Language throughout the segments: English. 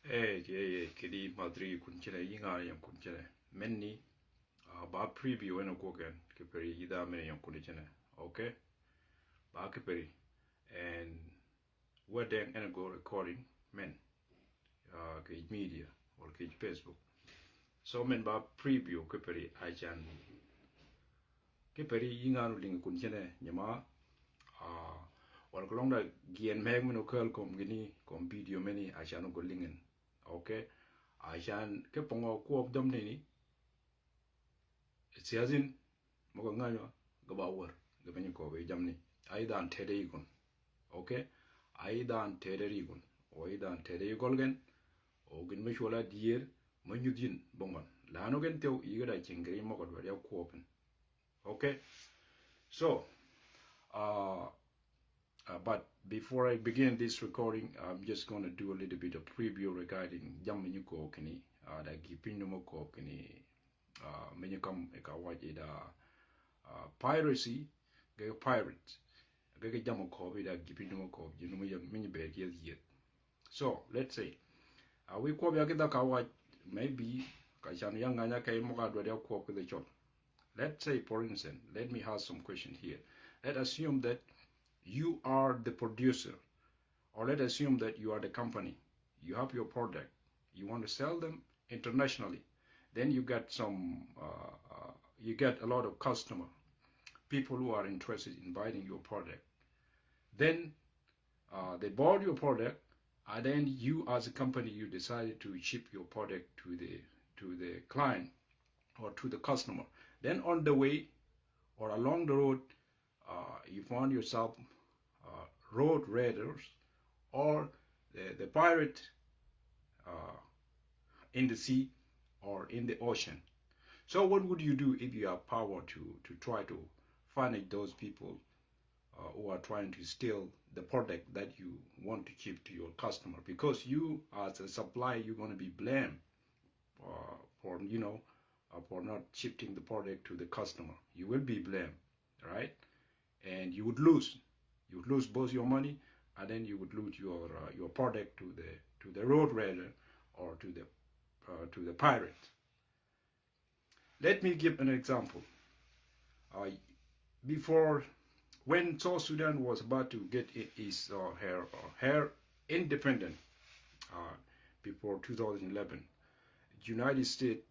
Kedi Madri kunchele yinga yang kunchele menni ba preview eno koken kiperi ida mene yang kunchele okay ba kiperi and what then eno go recording men ke media or ke Facebook so men ba preview kiperi ajan kiperi yinga no ling kunchele nyama wal kolong da gien meg meno kel kom gini kom video meni ajan go lingen okay ajan ke pongo ko dom ni siazin mo ko ngayo ga ba wor ga ben ko be jamni ay dan tede yigon okay ay dan tede yigon o ay dan tede yigolgen o gin me shola dier mo nyudin bongon la no gen tew yiga da cingri mo ko do ya ko open okay so but before I begin this recording, I'm just going to do a little bit of preview regarding Jamani ko kini da gipinyo mo ko kini menye kam e ka waje da piracy ga pirates ga jamo ko be da gipinyo mo ko jinu mo menye be yet. So let's say we ko be ga ka wa maybe ka chan yanga nya kai mo ga do da ko the chol. Let's say for instance, let me ask some question here. Let's assume that you are the producer, or let's assume that you are the company. You have your product. You want to sell them internationally. Then you get you get a lot of customer, people who are interested in buying your product. Then they bought your product, and then you, as a company, you decided to ship your product to the client or to the customer. Then on the way or along the road, you found yourself road raiders or the pirate in the sea or in the ocean. So what would you do if you have power to try to punish those people who are trying to steal the product that you want to ship to your customer? Because you, as a supplier, you're going to be blamed for for not shipping the product to the customer. You will be blamed, right? And you would lose. You would lose both your money, and then you would lose your product to the road raider or to the pirate. Let me give an example. Before, when South Sudan was about to get its her independent, before 2011, the United States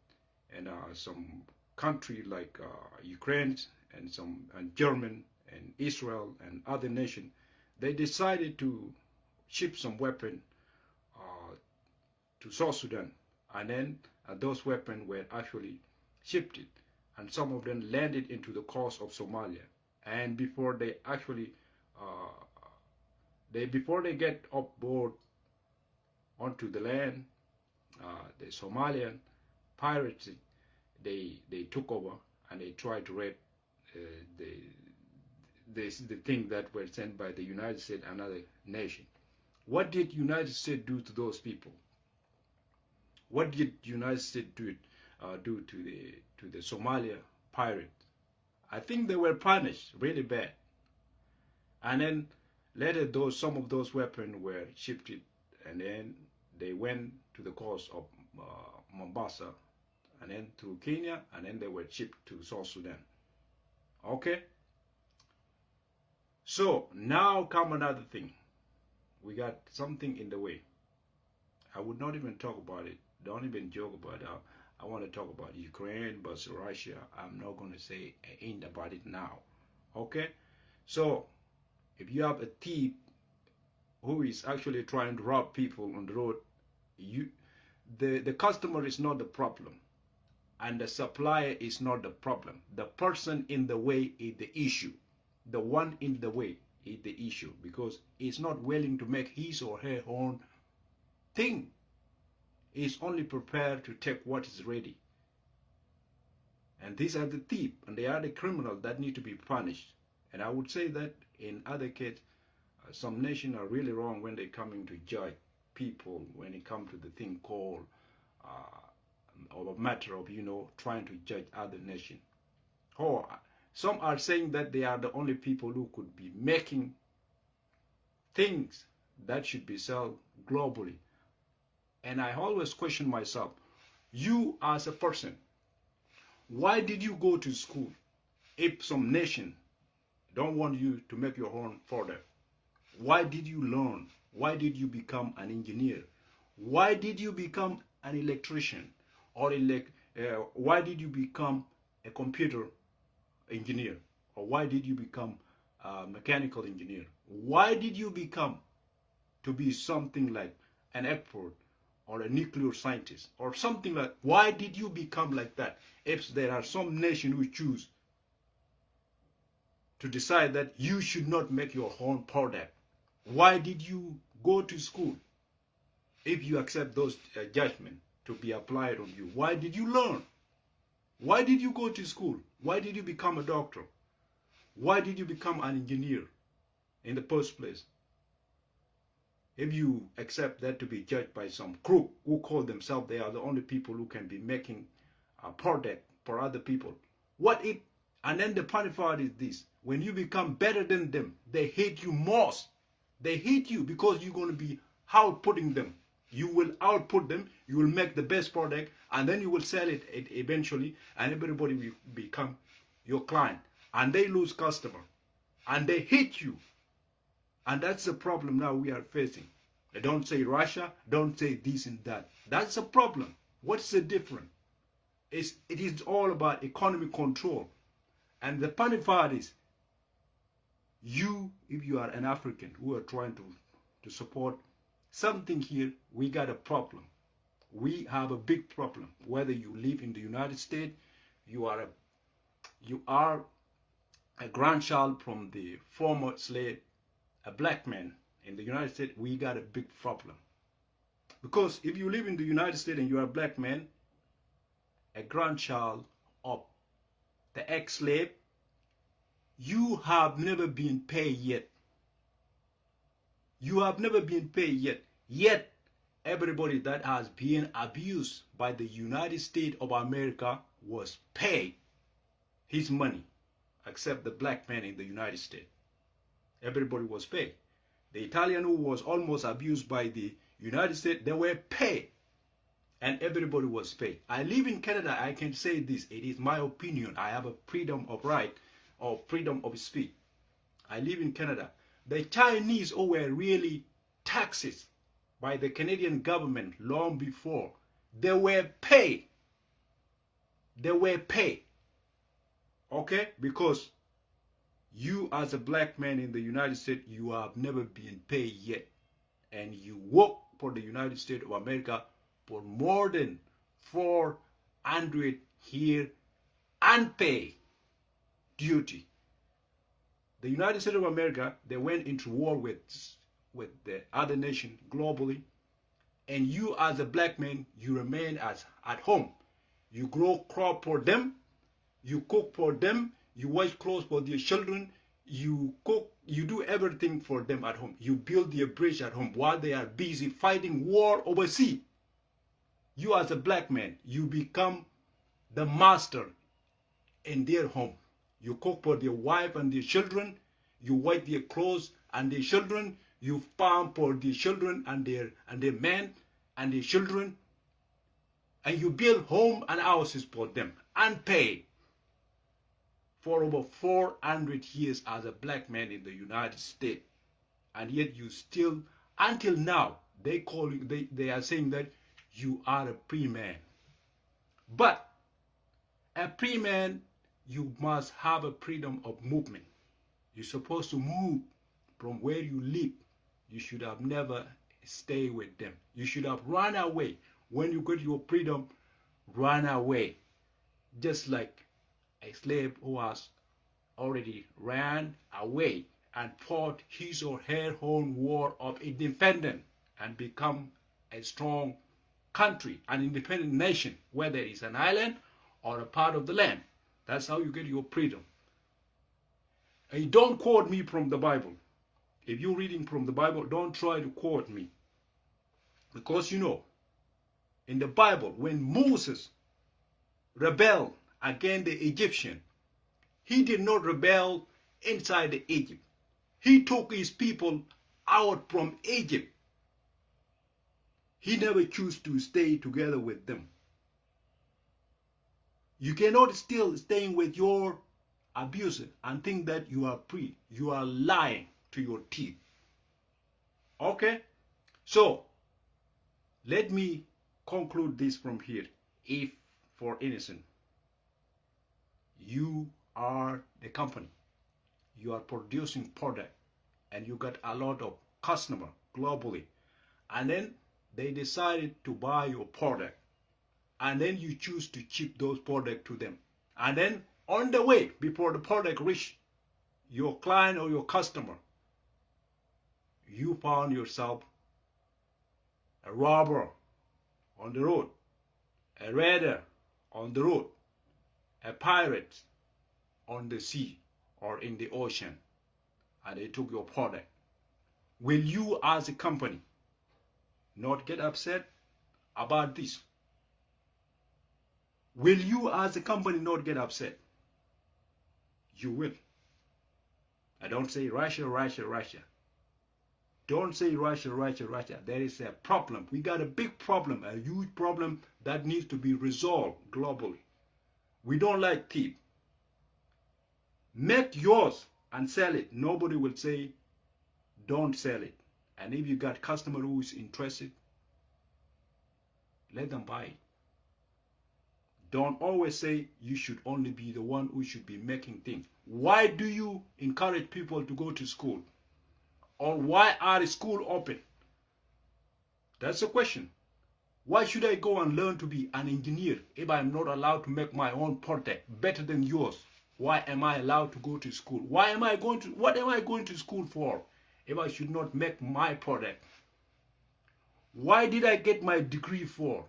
and some country like Ukraine and German and Israel and other nations, they decided to ship some weapons to South Sudan, and then those weapons were actually shipped it, and some of them landed into the coast of Somalia. And before they actually before they get up board onto the land, the Somalian pirates they took over and they tried to raid the thing that were sent by the United States and other nation. What did United States do to those people? What did United States do to the Somalia pirate? I think they were punished really bad. And then later, some of those weapons were shipped, and then they went to the coast of Mombasa, and then to Kenya, and then they were shipped to South Sudan. Okay? So now come another thing. We got something in the way. I would not even talk about it. Don't even joke about it. I want to talk about Ukraine versus Russia. I'm not going to say anything about it now. Okay? So if you have a thief who is actually trying to rob people on the road, the customer is not the problem, and the supplier is not the problem. The person in the way is the issue. The one in the way is the issue, because he's not willing to make his or her own thing. He's only prepared to take what is ready. And these are the thieves, and they are the criminals that need to be punished. And I would say that in other cases, some nations are really wrong when they come to judge people, when it comes to the thing called or a matter of trying to judge other nations. Or some are saying that they are the only people who could be making things that should be sold globally. And I always question myself, you as a person, why did you go to school if some nation don't want you to make your own further? Why did you learn? Why did you become an engineer? Why did you become an electrician? Or why did you become a computer engineer? Or why did you become a mechanical engineer? Why did you become to be something like an expert or a nuclear scientist or something like? Why did you become like that? If there are some nations who choose to decide that you should not make your own product, why did you go to school? If you accept those judgments to be applied on you, why did you learn? Why did you go to school? Why did you become a doctor? Why did you become an engineer in the first place? If you accept that to be judged by some crook who call themselves they are the only people who can be making a product for other people, what if? And then the funny part is this: when you become better than them, they hate you most. They hate you because you're going to be outputting them. You will output them, you will make the best product, and then you will sell it eventually, and everybody will become your client. And they lose customer. And they hate you. And that's the problem now we are facing. Don't say Russia, don't say this and that. That's the problem. What's the difference? It is all about economic control. And the funny part is, you, if you are an African who are trying to support something here, we got a problem. We have a big problem. Whether you live in the United States, you are a grandchild from the former slave, a black man in the United States, we got a big problem. Because if you live in the United States and you are a black man, a grandchild of the ex-slave, you have never been paid yet. You have never been paid yet. Yet, everybody that has been abused by the United States of America was paid his money, except the black man in the United States. Everybody was paid. The Italian who was almost abused by the United States, they were paid. And everybody was paid. I live in Canada. I can say this. It is my opinion. I have a freedom of right or freedom of speech. I live in Canada. The Chinese who were really taxed by the Canadian government long before, they were paid. They were paid. Okay? Because you as a black man in the United States, you have never been paid yet. And you work for the United States of America for more than 400 years unpaid duty. The United States of America, they went into war with the other nation globally. And you as a black man, you remain at home. You grow crop for them. You cook for them. You wash clothes for their children. You cook. You do everything for them at home. You build their bridge at home while they are busy fighting war overseas. You as a black man, you become the master in their home. You cook for their wife and their children. You wipe their clothes and their children. You farm for their children and their men and their children. And you build home and houses for them, unpaid, for over 400 years as a black man in the United States. And yet you still, until now, they are saying that you are a free man. But a free man, you must have a freedom of movement. You're supposed to move from where you live. You should have never stayed with them. You should have run away. When you get your freedom, run away. Just like a slave who has already ran away and fought his or her own war of independence and become a strong country, an independent nation, whether it's an island or a part of the land. That's how you get your freedom. And don't quote me from the Bible. If you're reading from the Bible, don't try to quote me. Because you know, in the Bible, when Moses rebelled against the Egyptian, he did not rebel inside the Egypt. He took his people out from Egypt. He never choose to stay together with them. You cannot still staying with your abuser and think that you are free. You are lying to your teeth. Okay? So, let me conclude this from here. If, for innocent, you are the company, you are producing product, and you got a lot of customer globally, and then they decided to buy your product, and then you choose to ship those product to them, and then on the way, before the product reach your client or your customer, you found yourself a robber on the road, a raider on the road, a pirate on the sea or in the ocean, and they took your product. Will you as a company not get upset about this? Will you as a company not get upset? You will. I don't say Russia, Russia, Russia. Don't say Russia, Russia, Russia. There is a problem. We got a big problem, a huge problem that needs to be resolved globally. We don't like thief. Make yours and sell it. Nobody will say don't sell it. And if you got customer who is interested, let them buy it. Don't always say you should only be the one who should be making things. Why do you encourage people to go to school? Or why are schools open? That's the question. Why should I go and learn to be an engineer if I'm not allowed to make my own product better than yours? Why am I allowed to go to school? What am I going to school for if I should not make my product? Why did I get my degree for?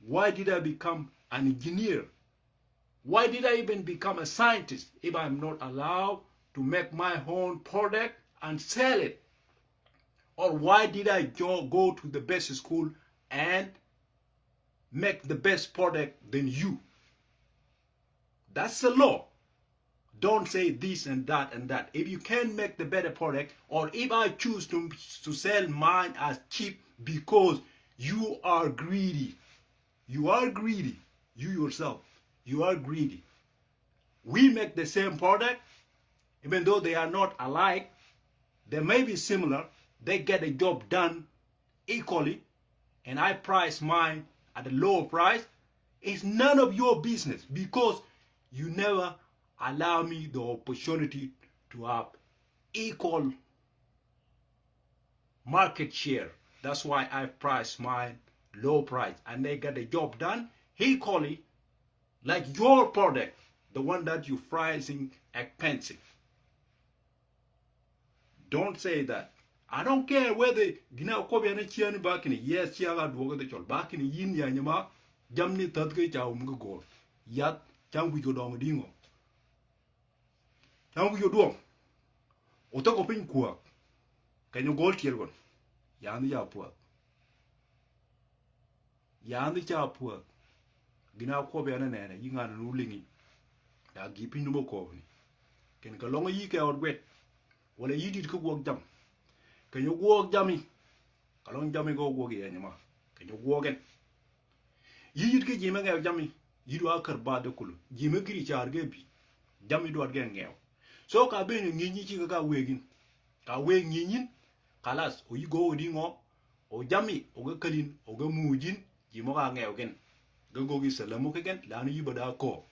Why did I become an engineer? Why did I even become a scientist if I'm not allowed to make my own product and sell it? Or why did I go to the best school and make the best product than you? That's the law. Don't say this and that and that. If you can't make the better product, or if I choose to sell mine as cheap because you are greedy. You are greedy. You yourself, you are greedy. We make the same product, even though they are not alike, they may be similar, they get a job done equally, and I price mine at a lower price. It's none of your business because you never allow me the opportunity to have equal market share. That's why I price mine low price, and they get a job done equally like your product, the one that you're pricing expensive. Don't say that. I don't care whether gina ko be na chiani back in yes chiaga duoga de chol back in yin ya nyama jamni tat ke cha go yat chang wi go dong dingo chang wi go dong o to ko pin kwa kanyo gol tiel gon ya ni ya pu gina ko be na ne yinga nu lingi da gi pin no ko ni ken ka longa yi ke od wet wala yidit ko wok jam kanyo wok jami kalon jami go wok ye nyama kanyo wogen yidit ke jima ga jami yidu akar ba de kulu jima giri char ge bi jami do ge ngew so ka be ni nyi chi ka wegin ka we nyin kalas o yigo odi ngo o jami o ga kalin o ga mujin jima ga ngew gen ga go gi salamu ke gen la ni bada ko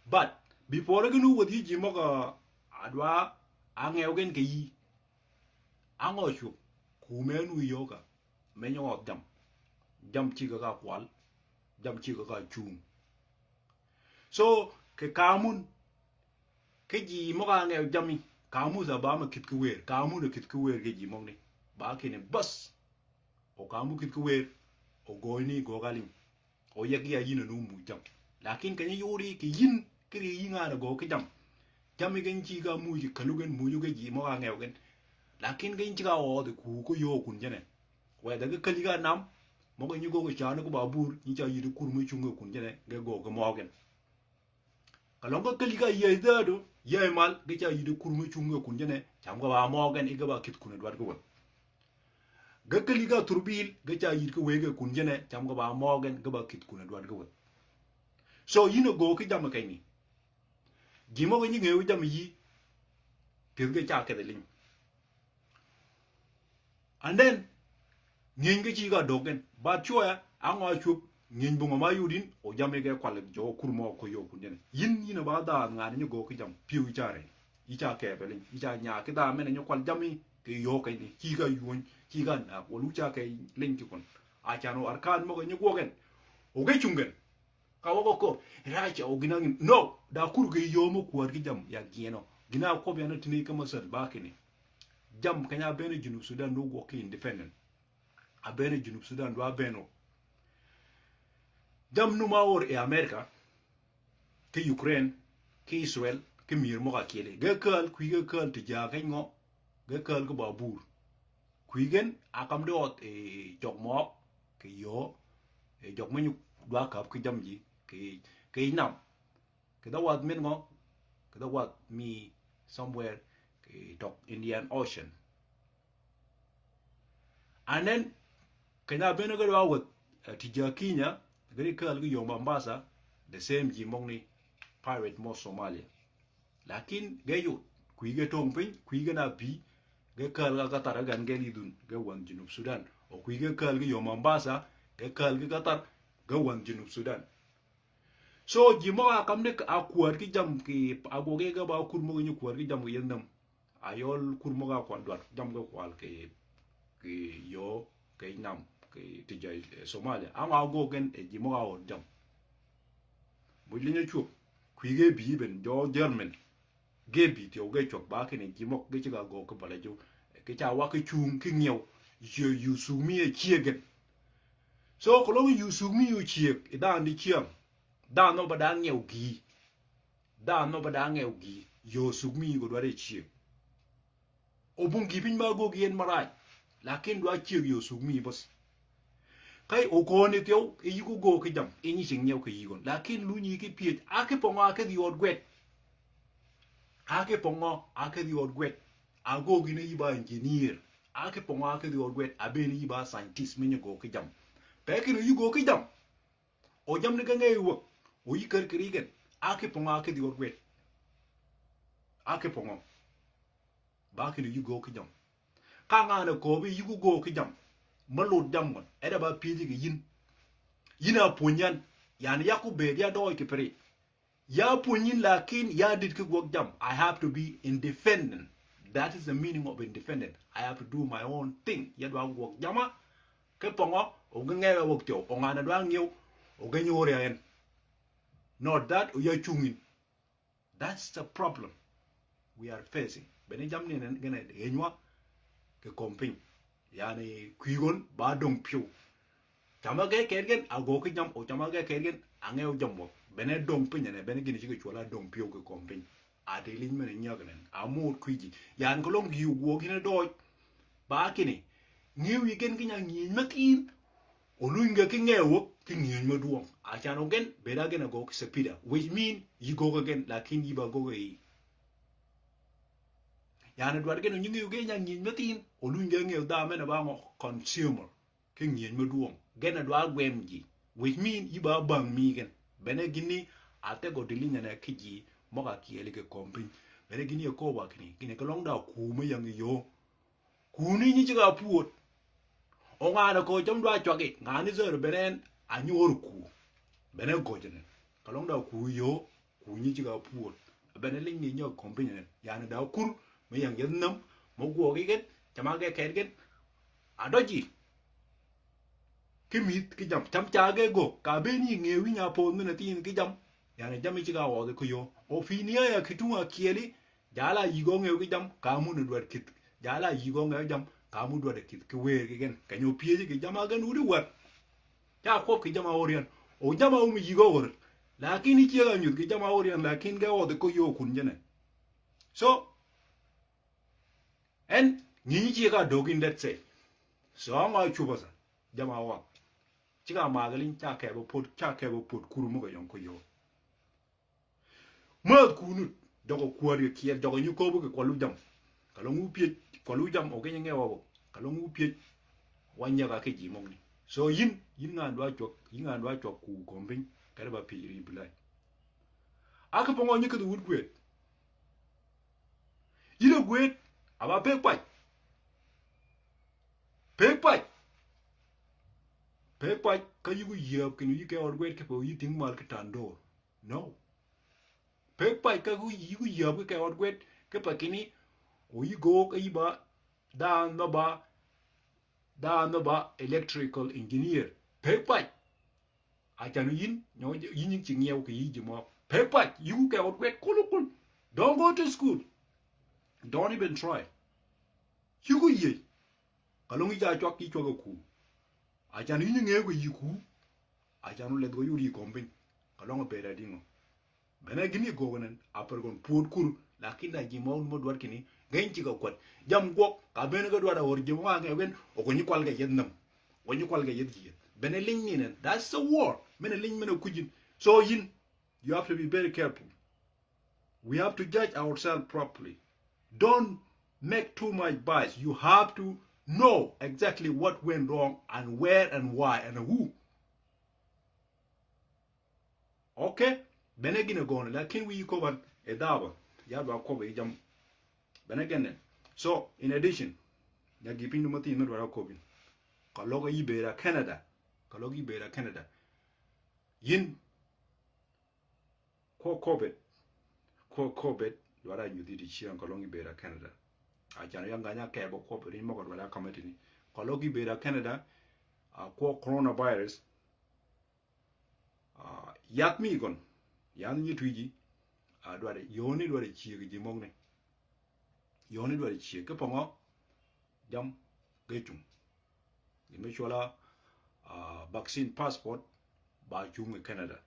but before gnu wodi jima ga adwa angew gen ke yi ango chu kumenu yoga menyo jam chi ga kwal jam chi ga chung so ke kamun ke ji mo ga ngew jami kamu za ba ma kit ku wer kamu ne kit ku wer ke ji mo ni ba ke ne bas o kamu kit ku wer o go ni go galim o yek ya yin no mu jam lakin kan yuri ke yin kri yinga na go ke jam gen chi ga mu ji kalugen mu yu ge ji mo ga ngew gen lakin gen chi ga o de ku ko yo kun jene we da ga kali ga nam mo ga ni go cha na ko ba bur ni cha yi de kur mu chung kun jene ge go ga mo gen kalon ga kali ga ye da do ye mal ge cha yi de kur mu chung kun jene cham ga ba mo gen i ga ba kit kun dwat go ga kaliga turbil ga cha yit ko wege kun jene cham ga ba mogen ga ba kit kun dwat ga so yino go ki jam kay ni gimo ga ngeewu jam yi pir ga cha ke delin and then ngin ga ci ga dogen ba choya angwa chup ngin bungo ma yudin o jame ga kwal jo kurmo ko yo kun jene yin ba da ngani ni go ki jam piu chare icha ke belin icha nya ke da mena nyo kwal jami ke yo kay ni ci ga yuon ci ga na ko lu cha kay len ki kon a cha no arkan mo ga ni go gen o ga chungen ka wo ko racha o gina no da kur ga yo mo ko ar jam ya gieno gina ko be na tini ka masal ba ke ni jam kanya bene junub sudan do go ki independent a bene junub sudan do a beno jam nu ma wor e america ke ukraine ke israel ke mir mo ka kele ga kal ku ga kal ti ja ga ngo ga kal ko babur ku gen akam do e jog mo ke yo e jog mo nyu do ka ku jam ji ke nam ke da wat men ngo ke da wat me somewhere ke dok Indian Ocean and then kena beno ga do wat ti ja kinya gari kal ga yo Mombasa the same ji mong ni pirate mo Somalia lakin ga yo ku ga tong pin ku ga na bi ga kal ga tar ga ngeli dun ga wan junub Sudan o ku ga kal ga yo Mombasa ga kal ga tar ga wan junub Sudan so ji mo akam ne a kuar ki jam ki agoge ga ba kur mo ni kuar ki jam yendam ayol kur mo ga kon dot jam ga kwal ke yo ke nam ke ti jay Somalia ama agogen e ji mo ga on jam bu linya chu ku ga bi ben jo German ge bi ti o ga chok ba ke ne ji mo ga ci ga go ko bala ju ke cha wa ke chung ki nyew je yu su mi e chiegen so ko lo yu su mi yu chieg e da ndi chiam da no ba da ngew gi yo su mi go dware chieg obun gi bin ma go gi en marai lakin do chieg yo su mi bos kai o ko ne tyo e yugo go ke jam e ni sing nyew ke yigon lakin lu ni ke piet ake ponga ke di odgwet ake ponga ake di odgwet ago gi ne yiba engineer ake ponga ake di odgwet abeni yiba scientist menye go ke jam pe ke no yugo ke jam o jam ne ga ngai wo o yikar krigen ake ponga ake di odgwet ake ponga ba ke no yugo ke jam ka ngana ko bi yugo go ke jam malot jam gon eda ba piji ge yina ponyan yani yakube ya do ke pere ya ponyin lakin ya dit ke go jam I have to be independent. That is the meaning of independent. I have to do my own thing ya do go jama ke pongo o ngewe wo tyo o ngana do ngew o ganyo re en not that o ya chungin. That's the problem we are facing. Bene jam ni ngene enwa ke kompin yani kuigon ba dong piu chama ge kergen ago ke jam o chama ge kergen angew jambo bene dong pin ne bene gini chike chola dong piu ke kompin adelin men nyagnen amur kuiji yan ko long yu go gine do ba kini ngiu yigen kinya nyin matin o luinga ke ngewo ki nyin maduong a chano gen beda gen ago ke sepida which mean you go again lakin yiba go ge yani dwar gen nyingi yuge nya nyin matin o luinga ngew da men ba ngo consumer ke nyin maduong gen dwar gwemji which mean yiba bang mi gen bene gini ate go dilinya na kiji moga kiele ke kompin bene gini ko wa kini ko long da ku me yang yo ku ni ni jiga puot o ngana ko jom dwa chwage ngani zero benen anyor ku bene go jene ko long da ku yo ku ni jiga puot bene ling ni nyo kompin ne yani da kur me yang yennam mo go ge gen chama ge ken gen adoji kimit ki jam tam cha ge go ka beni ngewi nya po ne tin ki jam yani jami chiga wo de kuyo o finia ya kitunga kieli jala yigo ngew ki jam ka mu ne dwar kit jala yigo ngew jam ka mu dwar kit ki we gen ka nyo pieji ki jama gan uri wat ta ko ki jama orian o jama o mi yigo wor lakini ki ga nyu ki jama orian lakin ga wo de kuyo kun jene so en ni chi ga dogin that say so ma chubasa jama wa chiga magalin cha ke bo pot kuru mo ga yon kuyo ma kunu dogo kuari kier dogo nyuko bu ko lu jam kalongu pie ko lu jam o genye ngewo kalongu pie wanya ka ke jimong ni so yin ngan dwa chok ku kombin kada ba piri bulai aka pongo nyika du gwe yile gwe aba pek pai ka yugu yeb kinu yike or gwe ke po yiting mal ke tando no pek pai ka yugu yeb ke or gwe ke pa kini o yigo ka yiba da no ba electrical engineer pek pai a chanu yin no yin ching yew ke yijimo pek pai yugu ke or gwe kulukul don't go to school don't even try yugu ye kalongi ja chok ki chok ku a chanu yin nge ko yiku a chanu le go yuri kombin kalongo bera dingo bena gini gogonen apar gon pur kur lakinda jimo mo dwar kini genci ga kwat jam gok ka bena ga dwara hor jimo nga ngen o ko ni kwal ga yednam o ni kwal ga yedgi bena ling ni nen that's a war mena ling mena kujin so yin you have to be very careful we have to judge ourselves properly don't make too much bias you have to know exactly what went wrong and where and why and who okay benegine gone lakin we cover edaba ya ba cover jam benegene so in addition ya gipin no mati no wara cover kaloga ibera Canada yin ko covid wara nyudi di chian kalongi ibera Canada a jana yanga nya ke bo cover mo ko wara kamatini kalogi ibera Canada ko coronavirus yak mi gon yan ni tuiji dware yoni dware chiege ji mongne yoni dware chiege pongo jam gechum ni chola vaccine passport ba chung Canada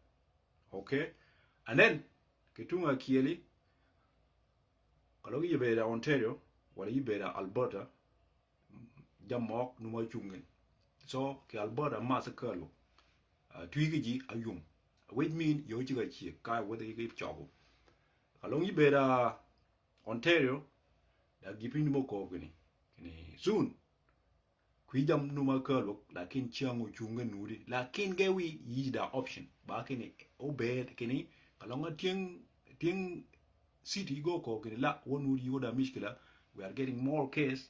okay and then ketunga kieli kalogi yebe da Ontario wala yebe da Alberta jam mok numa chungen so ke Alberta masakalo tuigi ji ayum which mean yo chiga chi ka whether you give chogo along you better Ontario da gipin mo ko gani soon kwijam numa kalo lakin chiangu chunga nuri lakin gewi yi da option ba kini obed kini kalonga ting city go ko kini la wonu yi da mishkila we are getting more case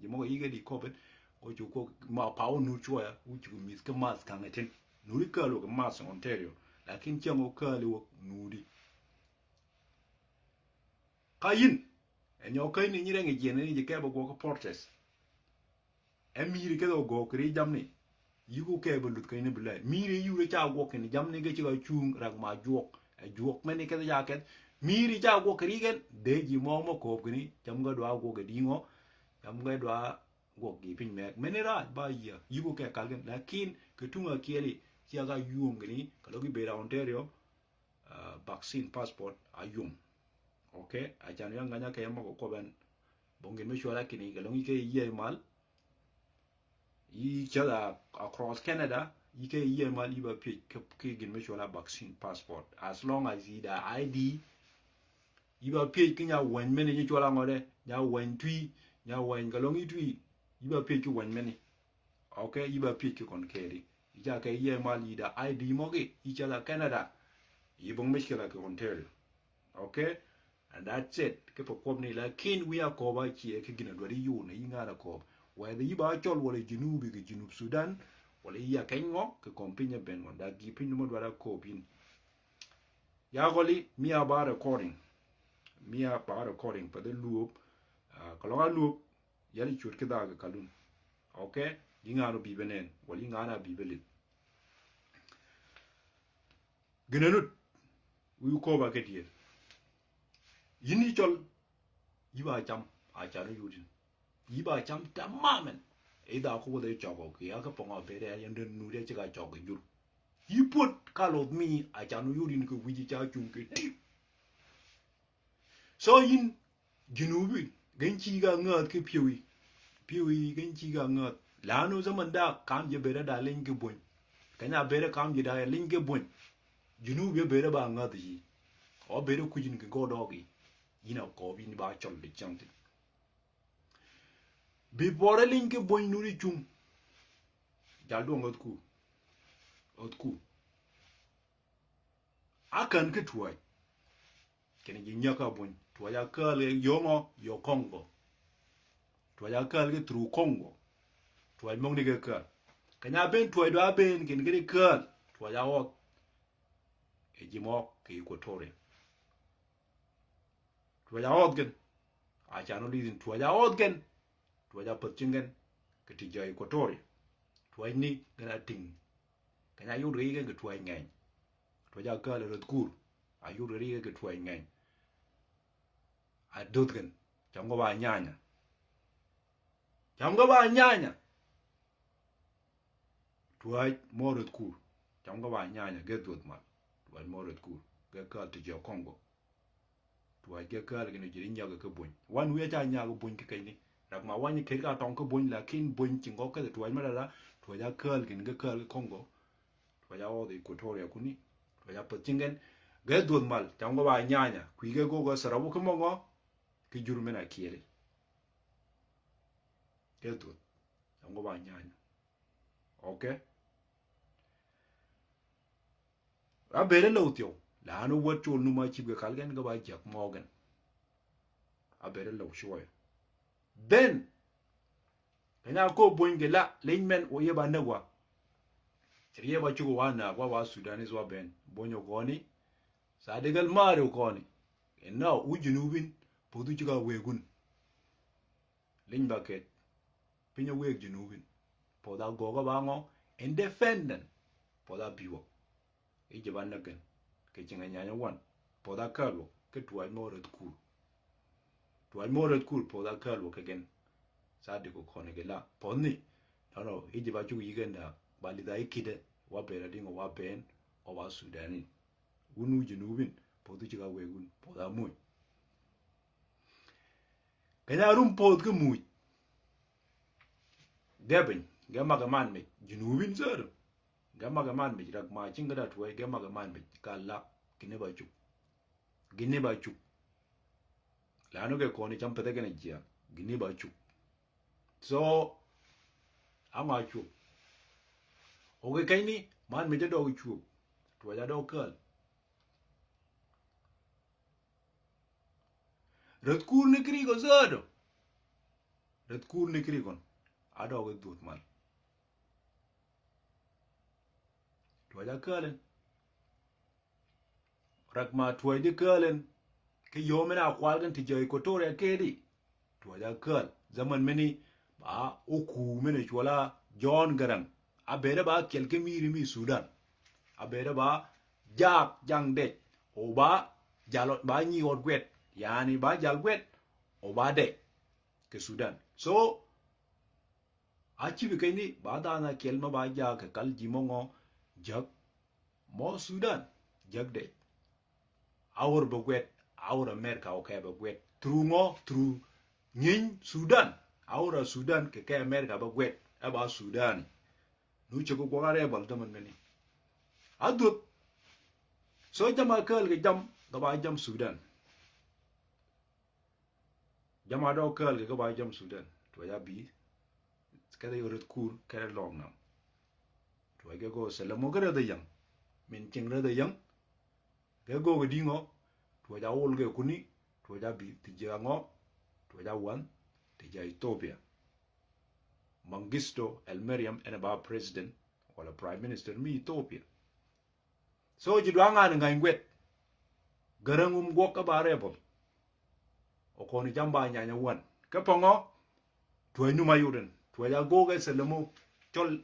jimo yi di covid o chuko ma pawo nu choya u chuko mis ka mas kangatin nuri kalo ka mas Ontario lakin chiango kalo nuri kayin enyo kai ni nyire nge jene ni ke bo ko portes emiri ke go kri jamni yigu ke bo lut kai ne bula miri yure cha go ke ni jamni ge chi ga chung rag ma juok meni ke ja ke miri cha go kri gen de ji mo ko kni jam ga dwa go ge dingo jam ga dwa go gi pin me menera ba ya yigu ke kal gen lakin ke tunga kieli chi ga yum gni ka lo gi be ra Ontario vaccine passport ayum okay ajana yang nganya ke mo ko ben bongin me shwala kini ga longi ke ye mal yi chala across Canada yi ke ye mal yi ba pe ke gin me shwala vaccine passport as long as yi da ID yi ba pe kinya wen meni ni chola ngore nya wen tui nya wen ga longi tui yi ba pe ki wen meni okay yi ba pe ki kon keri ja ke ye mal yi da ID mo ge yi chala Canada yi bong me shwala ke Ontario okay and that's it ke po ni lakin we are ko ba chi ke gina do ri yu ne yinga na ko whether yi ba chol wala jinubi ke jinub Sudan wala ya kengo ke kompinya ben on da gi pin mo do ko bin ya goli mi aba recording for the loop kala loop yali chut ke da ga kalun okay yinga no bi benen wala yinga na bi belit ginanut we ko ba ke tier yini chol yiba cham a chanu yudin yiba cham tamamen ida ko de chogo ki aka ponga bere yan den nu de chiga chogo yur yipot kalot mi a chanu yudin ko wiji cha chung ke ti so yin jinubi genchi ga ngat ke piwi genchi ga ngat lanu zaman da kam je bere da len ke bon kanya bere kam je da len ke bon jinubi bere ba ngat yi o bere kujin ke godogi yina ko bin ba chol de chante bi bore lin ke boy nuri chung jal do ot ku akan ke tuwa kene ji nyaka bun tuwa ya kale yongo yo Congo tuwa ya kale through Congo tuwa mong ni ke kanya ben tuwa do aben ken gede kal tuwa ya ot e jimo ke Equatoria tuwa ya ot gen a chano lidin tuwa ya ot gen tuwa ya patchingen ke tija Equatoria tuwa ni gana ting kanya yu rige ke tuwa ngai tuwa ya kale rot kur a yu rige ke tuwa ngai a dotgen chango ba nyanya tuwa morot kur chango ba nyanya get dot mal tuwa morot kur ke kal tija Congo tuwa ke kal gene jiri nyaga ke bun wan wi ta nyaga bun ke kai ni rak ma wani ke ka ton ke bun lakin bun chingo ke tuwa mara tuwa ya kal gene ke kal Congo tuwa ya o de Equatoria kuni tuwa ya patingen get dot mal chango ba nyanya kuige go sarabu ke mongo ke jurumena kiere get dot chango ba nyanya okay abere lawtyo lanu watcho numa chibga kalgen ga ba jak mogen abere law shoy then kana ko boinge la lemen o yeba nagwa riye ba chugo wana wa Sudanese wa ben bonyo goni sa degal mare goni enna ujunubin podu chiga wegun len baket pinya weg junubin poda goga bango independent poda biwo ije banagen ke chinga nyanya wan poda kalo ke tuwa moret cool poda kalo ke gen sadi ko kone ke la ponni no ije ba chugo yigenda balida ikide wa bera dingo wa ben o wa Sudani unu junubin podu chiga wegun poda muy kanya rum pod ke muy deben gama ga man me junubin zero gama ga man me rak ma chinga da tuwa gama ga man me kala gine ba chu lanu ke kone champete ke nejia gine ba chu so ama chu oge kaini man me do chu tuwa ya do kal rat kur ne krigo zero rat kur ne krigon ado ge dut mal tuwa ya kalen rak ma tuwa de kalen ke yomena kwalgan ti joy Equatoria kedi tuwa ya kal zaman meni ba oku mene chola John Garang abere ba kelke miri mi Sudan abere ba jak jang de o ba jalot ba nyi gwet yani ba jal gwet o ba de ke Sudan so achi bi kaini ba da na kelma ba ja ke kal jimongo jak mo Sudan jak de our bagwet our America okay bagwet through nyin Sudan our Sudan ke America bagwet aba Sudan nu chego ko gare bal daman ngani adut so jama kal ke jam ga ba jam Sudan jama do kal ke ga ba jam Sudan to ya bi kada yoret kur kada long nam to ga go selamo ga da yang min king da yang ga go ga dingo to ja wol ga kuni to ja bi ti jango to ja wan ti ja Ethiopia Mengistu El Mariam and about president or the prime minister mi Ethiopia so jidwanga nga ngwet garangum goka ba rebel o koni jamba nyanya wan kapongo to nyuma yuden to ya goga selemo chol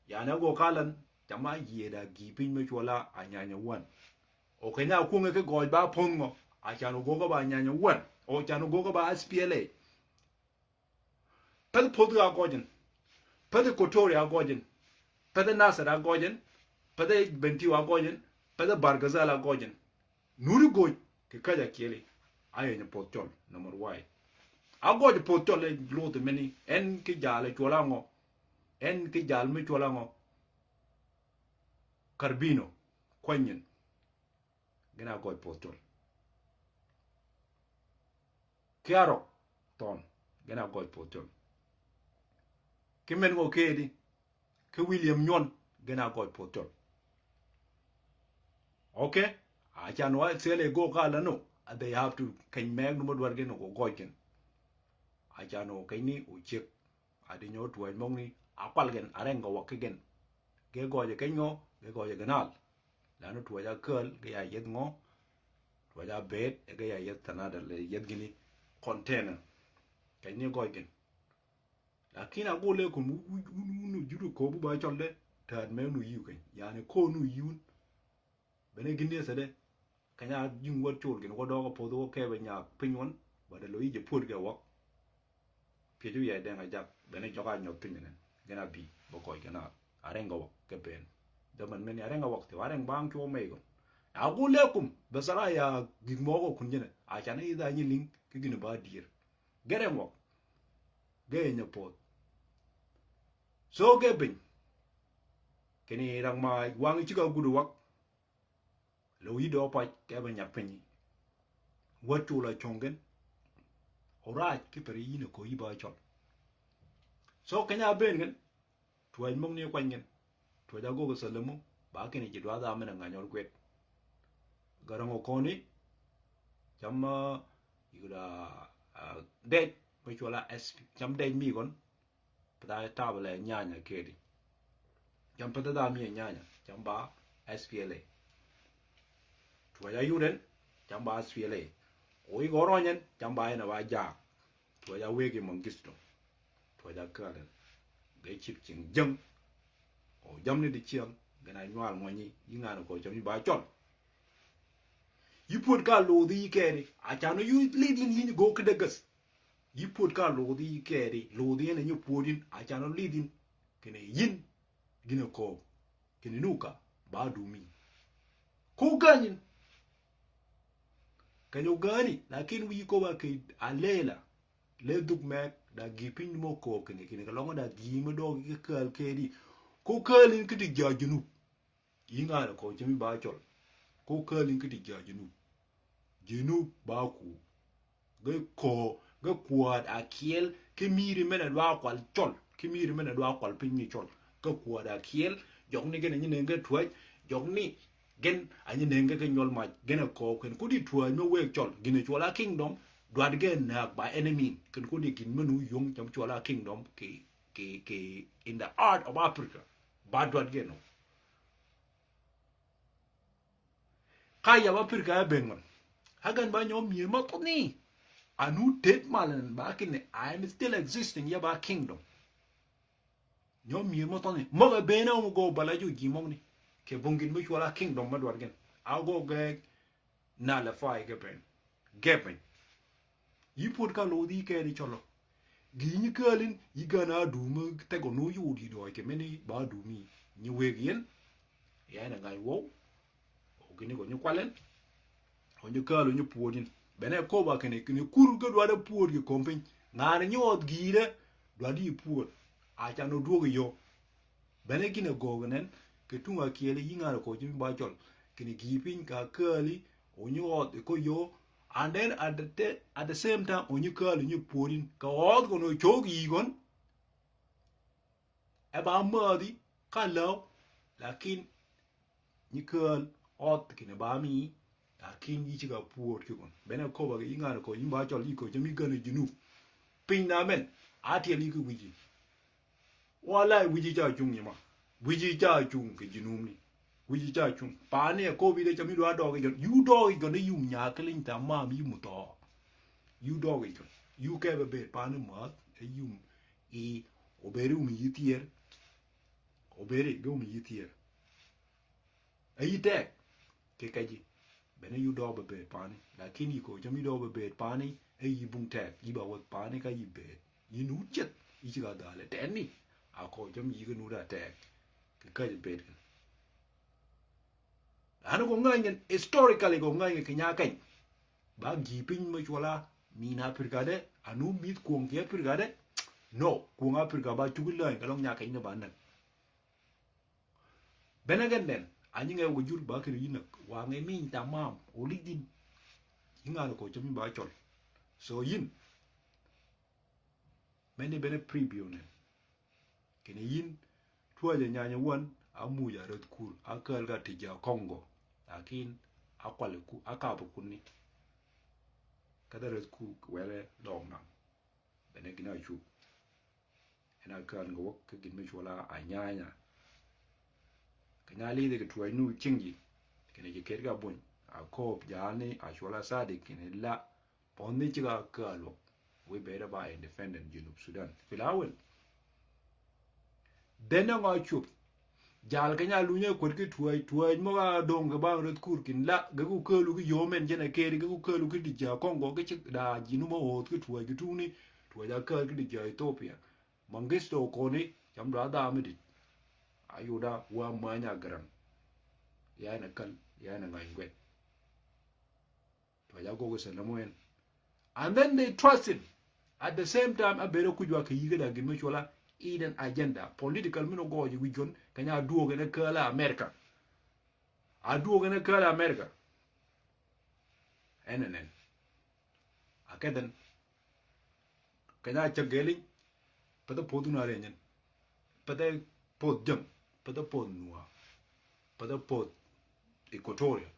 yana go kalan jama yeda gipin me chola anyanya wan o kenya kunga ke go ba pongo a chano goga ba nyanya wan o chano goga ba SPLA pal podu agojin pal Equatoria agojin pal Nasser agojin pal Bentiu agojin pal Bargazal agojin nuri goj ke kaja kiele ayo ne potol number y agoj potol e lote meni en ke jale cholango en ke jal me cholango Carbino kwanyen gena goj potol kiaro ton gena goj potol kimen go kedi ke William Nyon gena go potol okay achan wa sele go kala no they have to kan meg no dwar gen go gojen achano kaini uchek adinyo tuwa mongni akwal gen arengo wakigen ge goje kenyo ge goje genal lanu tuwa ja curl ge ya yed ngo tuwa ja bed ge ya yed tanada le yed gini container kaini gojen lakini agole ko nu juru ko bu ba cholde tad me nu yu ken yani ko nu yun bene ginde sade kanya jing wat chol gen wodo ko podo ke be nya pinyon bada lo yije pur ge wak pidu ya denga jak bene joga nyot pinyen gena bi bokoy gena arenga wak ke ben daman men arenga wak te waren bang cho mego agule kum basara ya gigmogo kunjene a chana ida nyiling ke ginu ba dir gerem wak ge nya pot so ge bin keni rang ma wangi chiga gudu wak lo yido pa ke ba nya pinyi watu la chongen ora ki peri yine ko yiba chol so kanya ben gen tuwa mong ni kwanyen tuwa jago go salamu ba keni jidwa da mena nganyor kwet garango koni chama igura date chola sp cham date mi gon pada tabale nyanya kedi cham pada da mi nyanya cham ba SPLA tuwa ya yuden cham ba SPLA oi goronyen cham ba na ba ja tuwa ya wege mongisto tuwa ja kalen ge chip ching jeng o jamni di chiang gana nyal ngoni yingana ko cham ba chon you put ka lo di keri a chano you leading yin go kedegas you put ka lo di keri lo di ne you podin a chano leading kene yin gina ko kene nuka ba dumi ko ganin kanyo gani lakin wi ko ba ke alela le duk mek da gipin mo ko kene kene kalongo da gimo do ke kal kedi ko kalin kiti jajunu yinga ko jimi ba chol ko kalin kiti jajunu jinu ba ku ge kwad akiel ke miri mena dwa kwal chol ke miri mena dwa kwal pinyi chol ge kwad akiel jogni gene nyine ge twaj jogni gen anyi nenge ke nyol ma gene ko ken kudi twaj no we chol gine chola kingdom dwad gen na by enemy ken kudi kin menu yong jam chola kingdom ke in the art of Africa ba dwad gen no kaya ba Africa bengon hagan ba nyom mi matoni anu tet malen ba kin I'm still existing ya ba kingdom nyom mi matoni mo be na mo go balaju gimong ni ke bongin mo wala kingdom ma dwar gen ago ge na la fay gepen yi pot ka lo di ke di cholo gi ni kalin yi gana du mo te go no yu di do ke meni ba du mi ni we gen ya na ngai wo o gini go ni kwalen o ni kalo ni podin bene ko ba kene kini kur ga do da pod ge kompen na ni od gire do di pod a cha no do yo bene gina go gnen ke tunga kiele yinga ko jimi ba chol kini gipin ka kali onyu od ko yo and then at the same time onyu kali nyu podin ka od ko no chogi gon e ba madi ka law lakin ni kal od kini ba mi lakin yi chiga pod ki gon bene ko ba yinga ko yimi ba chol ko jimi gane jinu pin na men atieli ku wiji wala wiji ja jungi ma wiji ja chung ke jinumni wiji ja chung pane ko bi de chami do ado ge you do ge ne yum nya kelin ta ma mi mu to you do ge you ke be pane ma e yum e obere um yitier obere go um yitier e yite ke kaji bene you do be pane lakini ko chami do be pane e yibung tek yiba wat pane ka yibe yinu chet yiga dale teni ako chami yiga nu da tek cái bed ano ko nganyen historically ko nganyen kenya kan ba gipin mo chola mi na Africa de anu mit ko ngi Africa de no ko nga Africa ba chugula ngalong nya kan ne ba nan benagen den anyi ngai wo jur ba kiri yinak wa ngai min tamam olidin inga ko chami ba chol so yin mene bene preview ne kene yin tua je nyanya wan amu ya red cool akal ga tija Congo lakin akwale ku akabu kunni kada red cool wele dom na bene gina chu ena kan go ka gin me chola anyanya kanya li de tuai nu chingi kene je kerga bun a kop jani a chola sadi kene la ponni chiga kalo we better by independent junub Sudan filawel dena nga chup jal kanya lunya kor ki tuai mo ga dong ga bang red kur kin la ga ku kelu ki yomen jena keri ga ku kelu ki dija Congo ga chik da jinu mo hot ki tuai ki tuni tuai da kelu ki dija Ethiopia mangisto koni jam da da amidi ayuda wa manya garam ya na kal ya na ngai gwet tuai da go salamoyen and then they trust him at the same time abero kujwa ka yiga da gin chola eden agenda political mino goji wijon kanya duo gene kala America a duo gene kala America enen akadan kanya chageli pada poduna renyen pada pod jam pada pod nuwa pada pod equatoria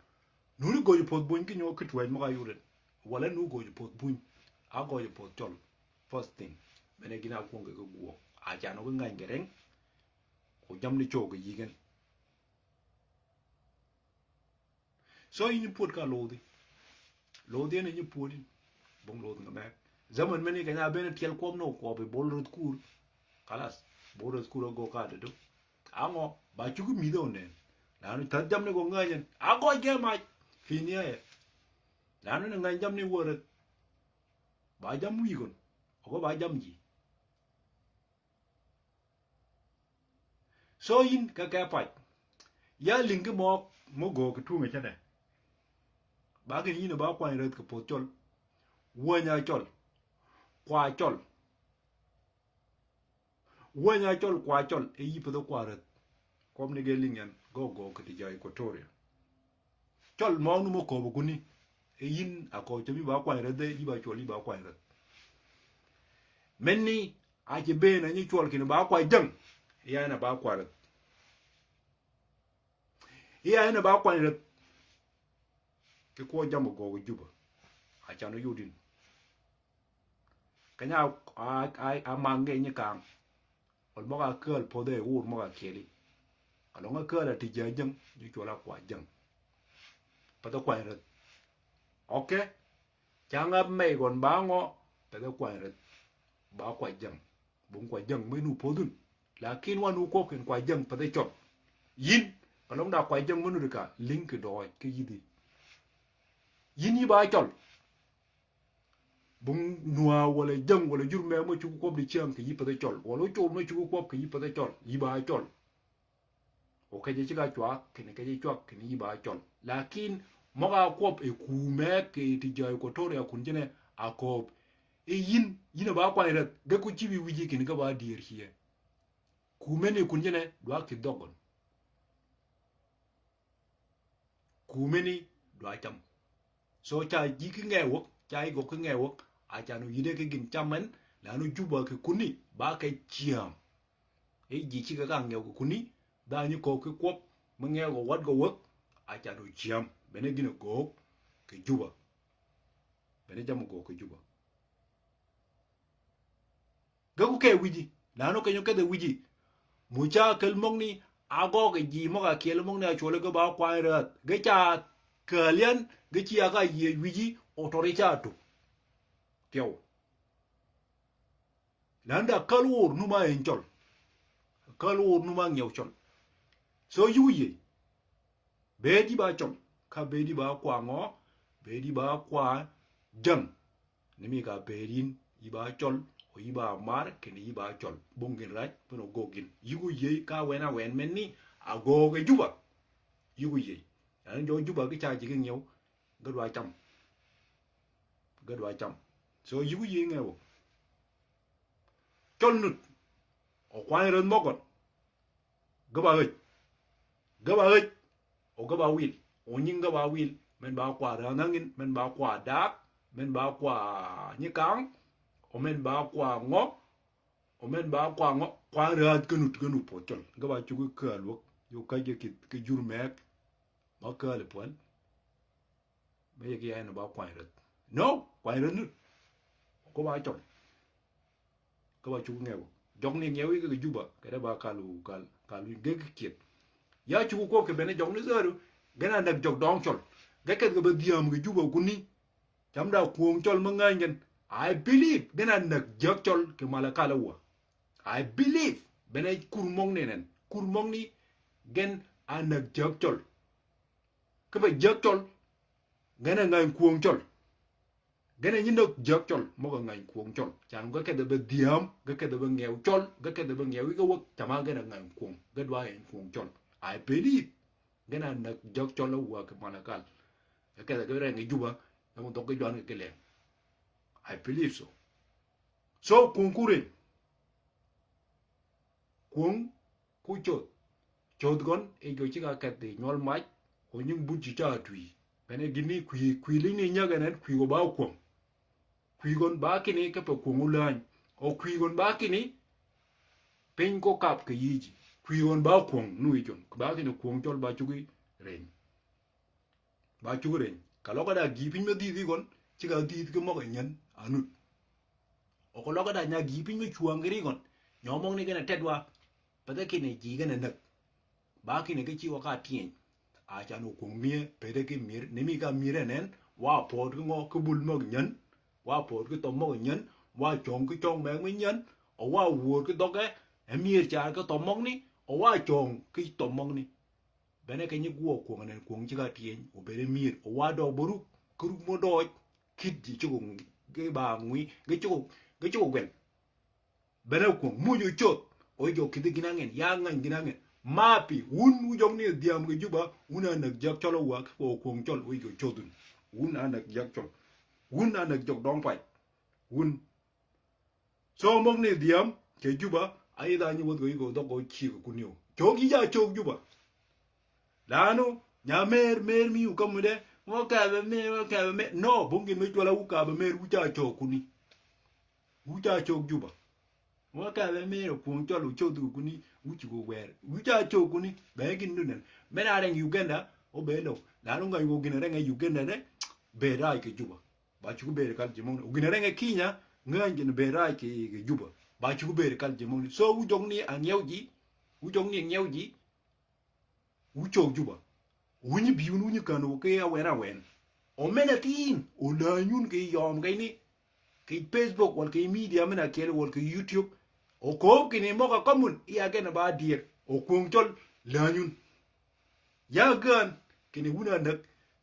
nuri goji pod bun kinyo kitwa mo ga yuren wala nu goji pod bun a goji pod tol first thing bene gina ko nga go a jano ko ngai gereng ko jamni chogo yigen so yin pot ka lodi ne ni podin bong lodi nga mek zaman meni kanya bene tel kom no ko be bolrot kur kalas bolrot kur go ka de do ango ba chugu mi do ne nanu ta jamni go ngayen a go ge ma finia e nanu ngai jamni worat ba jam wi gon ko ba jam ji so yin ka pai ya lingi mo go ka tu me chane ba ga yin ba kwa red ka po chol wonya chol kwa chol wonya chol kwa chol e yi po kwa red kom ne ge lingen go ka ti ja Equatoria chol mo nu mo ko bu kuni e yin ako to bi ba kwa red yi ba chol yi ba kwa red menni a ke be na ni chol kin ba kwa jang ya na ba kwa red ya na ba kwa red ke ko jam go juba a chano yudin kanya a mange ni kang ol mo ga kel po de ur mo ga keli alo nga kel ti jang ni chola kwa jang pa to kwa red okay changa me gon ba ngo pa to kwa red ba kwa jang bung kwa jang me nu podun lakin wanu ko ken kwa jang pa de chot yin kalong da kwa jang munu ka link do ke yidi yin yi ba chol bung nuwa wala jang wala jurme mo chu ko di chang ke yi pa de chol wala chu mo chu ko ke yi pa de chol yi ba chol o ke ji ga chwa ke ne ke ji chwa ke ni ba chol lakin mo ga ko e ku me ke ti ja Equatoria kun jene a ko e yin ba kwa ret ga ku ci bi wiji ke ni ga ba dir hiye ku me ne kun jene do ki dogon kumeni do cham so cha ji ki ngewo cha go ki ngewo a cha no yide ke gin chamen la no juba ke kuni ba ke chiam e ji chi ga ngewo ko kuni da ni ko ke kop mo ngewo wat go wok a cha no chiam bene gina go ke juba bene jam go ke juba ga ku ke wiji la no ke nyo ke de wiji mu cha kel mong ni ago ke ji mo ga kel mong na chole ga ba kwa rat ga cha kalian ga chi aga ye wiji autoritato kyo landa kalur numa enchol kalur numa nyew chol so yuye bedi ba chol ka bedi ba kwa ngo bedi ba kwa jam nimi ka bedin iba chol o iba mar ken iba chol bongin raj pono gogin yuye ka wena wen menni ago ga juba yuye an jo juba cái cha chỉ cái nhiều gadwa cham so yuye ngewo chol nut o kwai ren mogon gaba hej o gaba wil o nyin gaba wil men ba kwa ranangin men ba kwa dak men ba kwa nyikang o men ba kwa ngo o men ba kwa ngo kwa ra kenu potol ga ba chu ka lo yo ka ke jur mek ba ka le pon ba ye ke na ba kwa ra no kwa ra nu ko ba chol ka ba chu ngew jok ni ngew ga juba ka da ba ka lu ge kiet ya chu ko ke bene jok ni zaru gana nak jok dong chol ga ke ga ba diam ga juba ku ni cham da kuong chol ma ngai ngen I believe gana nak jok chol ke malaka la wa I believe bene kurmong nenen kurmong ni gen anak jok chol ke ba jok chol gana ngai kuong chol gana ni nak jok chol mo ga ngai kuong chol chan ga ke da ba diam ga ke da ba ngew chol ga ke da ba ngew ga wak chama gana ngai kuong ga dwa en kuong chol I believe gana nak jok chol la wa ke malaka ga ke da ga ngai juba da mo dok ga jwan ke le I believe so kunkurin kuong ku chod gon e go chiga kate nyol mai o nyung buji cha tui bene gini kwi li ni nyaga nen kwi go ba kuong kwi gon ba kini ke pe kuong ulan o kwi gon ba kini pen ko kap ke yiji kwi gon ba kuong nu i jon ba kini kuong chol ba chugi ren ba chugi ren ka lo da gi pin me di gon chiga di ke mo ga nyen anut o ko lo da nya gi pin me chuang ri gon nyomong ni gana tedwa pada kini ji gana nak ba kini ke chi wa ka tien a cha no kung mie pede ke mir ne mi ka mire nen wa pot ko ngo ke bul mo nyen wa pot ke to mo nyen wa chong ke chong me mi nyen o wa wo ke do ke e mir cha ke to mo ni o wa chong ke to mo ni bene ke ni guo ko nen kung chi ka tien o bere mir o wa do boru kru mo do kit ji chu ke ba ngui ke chu gwen bene kung mu ju chot o jo kiti ginangen ya ngan ginangen mapi un ujong ni diam ge juba una nak jak cholo wak o kong chol o jo chodun un anak jak chol un anak jok dong pai un so mong ni diam ke juba ai da ni wot go do go chi ko kunyo jogi ja chog juba lanu nya mer mi u kam de mo ka be me no bungi me chola u ka be mer u ja chog kuni u ja chog juba mo ka be me ku chol u chodu kuni uchi go wer ucha chokuni be gin nunen mena ren Uganda o be lo la no ngai go gin ren Uganda ne be rai ke juba ba chu be kal jimon o gin ren Kenya ngai gin be rai ke juba ba chu be kal jimon so u jong ni an yewji u jong ni yewji u chok juba u ni bi u ni kan o ke ya wera wen o mena tin o la nyun ke yom ke ni ke Facebook wal ke media mena ke wal ke YouTube o ko kini mo ka komun iya gena ba dir o kung chol lanyun ya gan kini wuna nak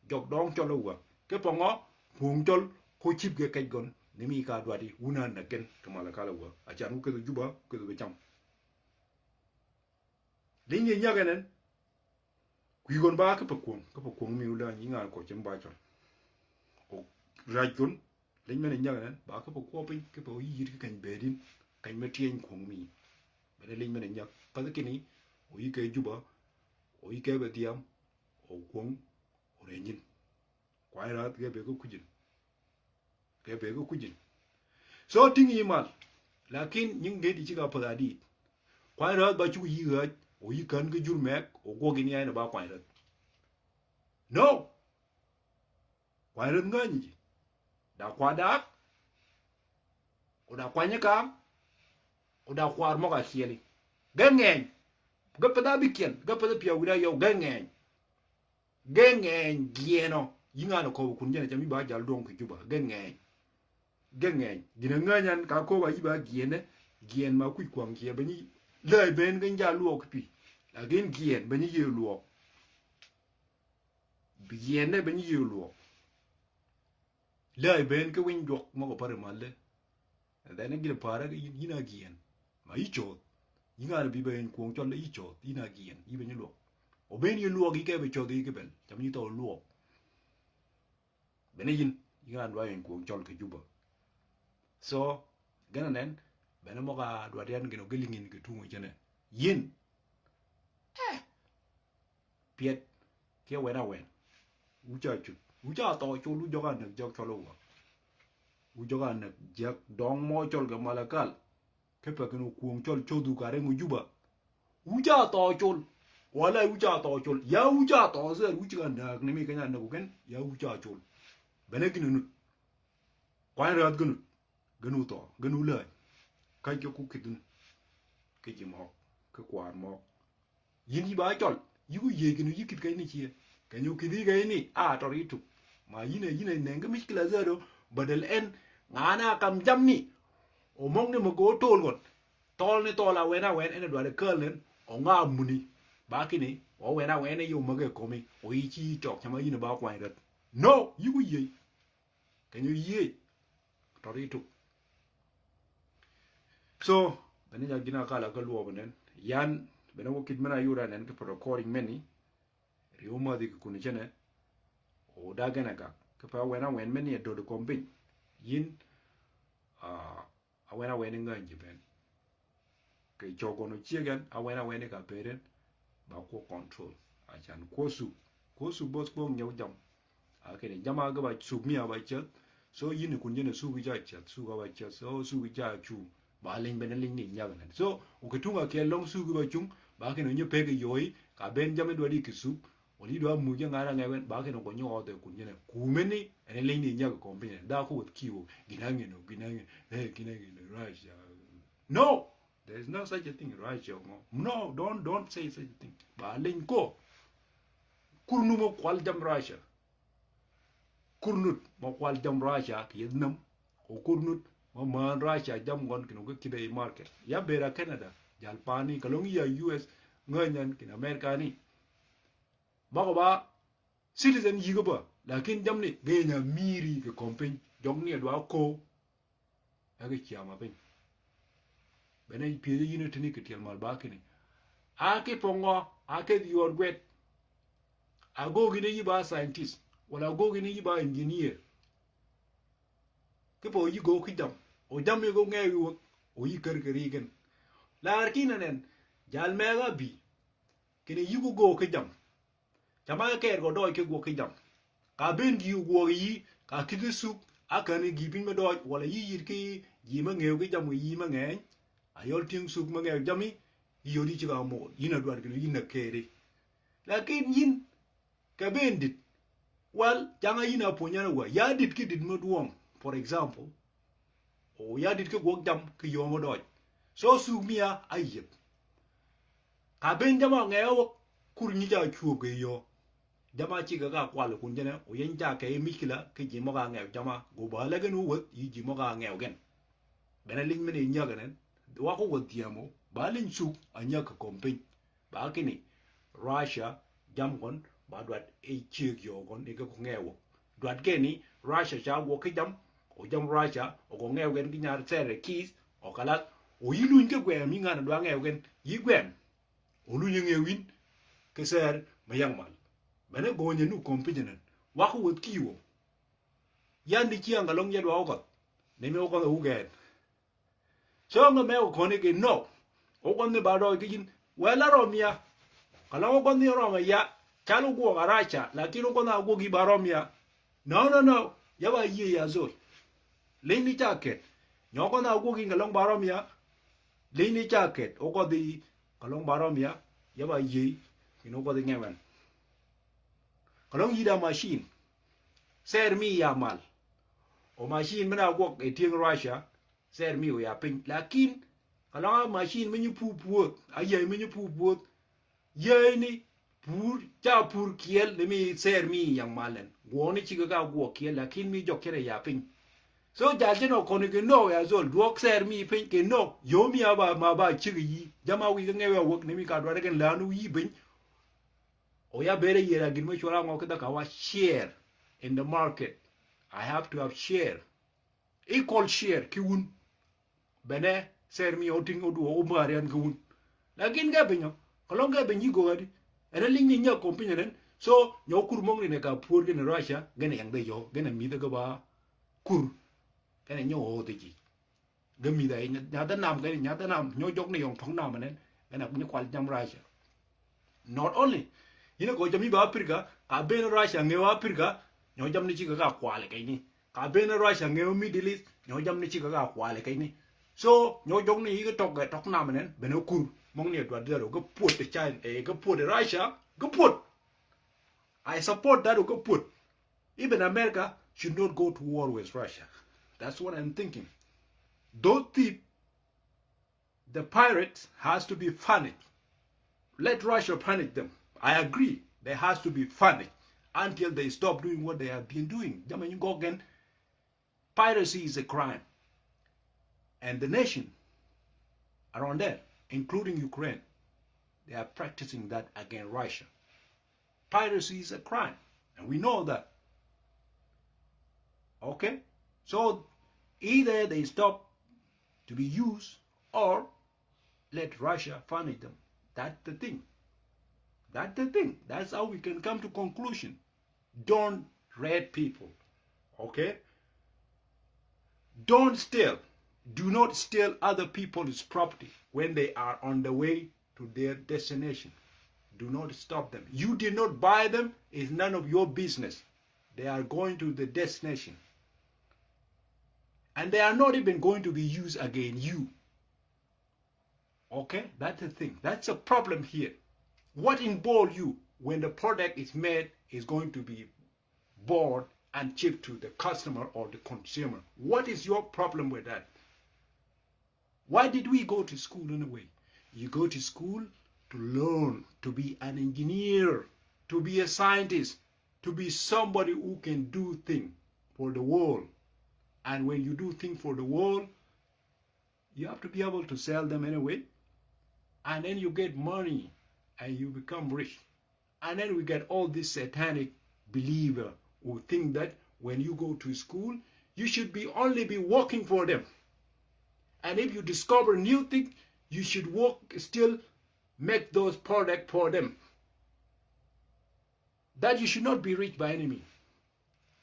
jok dong chol wa ke pongo kung chol ko chip ge kai gon ni mi ka dwadi wuna nak gen kamala kala wa a chan ko juba ko be cham linye nya genen kwi gon ba ka pe kung mi ula ni nga ko chem ba chol o rajun lin men nya genen ba ka ko pin ke po yir ke kan bedin kan metien kong mi bene ling mene nyak pada kini o yi ke juba o yi ke be diam o kong o renyin kwai rat ke be ko kujin so tingi mal lakin nying ge di chiga pada di kwai rat ba chu yi ga o yi kan ke jur mek o go gini ai na ba kwai rat no kwai rat ngani da kwa dak o da kwa nyakam udah kuar mo ka siali gengen ga pada bikian ga pada pia udah yo gengen gieno yinga no ko kun jena jami ba jal don ko juba gengen gina nganyan ka ko ba yiba giene gien ma ku kwang gie bani le ben gen ja luok pi la gen gien bani ye luok biene bani ye luok le ben ko win jok mo ko pare malle da ne gina para yina gien ma ichot yinga bi ben kuong chol le ichot ina gien yi ben luok o ben ye luok ike be chot ike ben cham ni to luok ben yin yinga ndwa en kuong chol ke juba so gana nen ben mo ga dwa den gino gelingin ke tungo jene yin piet ke wena wen ucha chu ucha to chu lu joga ne jok cholo wa u joga ne jak dong mo chol ga malakal ke pa keno kuong chol chodu kare ngujuba uja to chol wala uja to chol ya uja to se uja ndak ni mi kanya na ken ya uja chol bene kinu nut kwa rat gnu to gnu le kai ke ku kidun ke ji mo ke kwa mo yin yi ba chol yu ye kinu yikit kai ni chi kanyo kidi kai ni a to ritu ma yine nenge miskila zero badal en ngana kam jamni o mong ni mo go tol gon tol ni tola wena wen ene dwale kerlen o nga muni ba kini o wena wena yu mage komi o ichi chok chama yine ba kwa rat no yu ye kanyo ye to ritu so bani ja gina kala ka luo benen yan bena wo kid mena yura nen ke recording meni riuma di kuni chene o da gana ka pa wena wen meni do de kombin yin a wena wen nga jiben ke chogo no chiegen a wena wen ka peren ba ko control a chan ko su bos ko nyaw jam a ke jama ga ba su mi a ba chet so yin kun jene su ga chet su ga ba chet so su ga chu ba ling ben ling ni nya ga so o ke tunga ke long su ga ba chung ba ke no nye pe ga yoi ka ben jame do di kisu oli do mu je ngara ngewen ba ke no ko nyo de kun jene ku meni ene ling ni nya ga kombin da ko kiwo ginange no right no there is no such a thing right no don't say such a thing ba ling ko kurnu mo kwal jam rasha kurnut mo kwal jam rasha ki yednam o kurnut mo man rasha jam gon kino ko kide market ya bera canada jalpani kalong ya us nganyan kin america ni bako ba citizen yigo ba lakin jam ni genya miri ke kompen jong ni do ko age chiama ben bene pide yino tini ke tiel mal bakini ake pongo ake dior gwet ago gine yiba scientist wala go gine yiba engineer ke po yi go kidam o jam go ngewi o yi kerkerigen larkina nen jal mega bi kene yigo go kidam jama ke go do ke go kidam ka ben gi go yi ka kidisu aka ni gibin me do wala yi yirki yi ma ngew ke jam yi ma ngeng ayol ting suk ma ngew jami yodi ci ga mo yina do argino yina kere lakin yin ka ben dit wal janga yina ponya wa ya dit ki dit mo duom for example o ya dit ke go jam ke yo mo do so su mia ayep ka ben jama ngew kur ni ja chu ge yo jama ci ga kwal kun jena o yen ja ke mikila ke ji mo ga ngew jama go ba la genu wo yi ji mo ga ngew gen bena ling mene nya ganen wa ko wo diamo ba ling su anya ka kompin ba kini russia jam gon ba dwat e chi yo gon e ko ngewo dwat ke ni russia cha wo ke jam o jam russia o ko ngew gen ki nyar sere kis o kala o yilun ke gwem mi ngana dwa ngew gen yi gwem o lu ngewin ke ser mayang mal bene go nyenu kompin wa ko wo kiwo yandi chi angalong ya dwa ko ne me ko u gen so nga me ko ne ke no o ko ne ba do ke yin wala romia kala o ko ne romia chalu go garacha lakini ko na go gi baromia no ya ba yi ya zo leni jacket nyo ko na go gi ngalong baromia leni jacket o ko di kalong baromia ya ba yi ino ko di ngewan kalong yi da machine ser mi ya mal o machine mena go e ting russia ser mi o ya pin lakin kala machine menyu pu aye menyu pu ye ni pur cha pur kiel le mi ser mi yang malen woni chi ga go kiel lakin mi jokere ya pin so jalje no kono ke no ya zol duok ser mi pin ke no yo mi aba ma ba chi yi jama wi ga ngewe wok ne mi ka do regen lanu yi bin o ya bere yera gin mo chora ngo ka ka wa share in the market I have to have share equal share ki un bene ser mi oting odu o marian ki un lakin ga binyo kolon ga binyi go adi ene ling ni nya kompinen so nyo kur mong ni ka pur gen russia gen yang de yo gen mi de ga ba kur gen nyo o de ji gen mi de nya ta nam gen nya ta nam nyo jok ni yong thong nam nen gen ak ni kwal jam russia not only ina go jami ba afrika ka ben russia nge wa afrika nyo jam ni chi ga kwal kai ni ka ben russia nge middle east nyo jam ni chi ga kwal kai ni So no jong ni ga tok na manen beno kur mong ni dwa dero go put the China go put the Russia go put. I support that go put. Even America should not go to war with Russia. That's what I'm thinking. Those thief, the pirates has to be punished. Let Russia punish them. I agree. There has to be punished until they stop doing what they have been doing. Piracy is a crime. And the nation around there, including Ukraine, they are practicing that against Russia. Piracy is a crime. And we know that. Okay? So either they stop to be used or let Russia punish them. That's the thing. That's the thing. That's how we can come to conclusion. Don't raid people. Okay? Don't steal. Do not steal other people's property when they are on the way to their destination. Do not stop them. You did not buy them. It's none of your business. They are going to the destination. And they are not even going to be used against you. Okay? That's the thing. That's a problem here. What involves you when the product is made is going to be bought and shipped to the customer or the consumer? What is your problem with that? Why did we go to school anyway? You go to school to learn, to be an engineer, to be a scientist, to be somebody who can do things for the world. And when you do things for the world, you have to be able to sell them anyway. And then you get money and you become rich. And then we get all these satanic believers who think that when you go to school, you should only be working for them. And if you discover new things, you should still make those products for them. That you should not be rich by any means.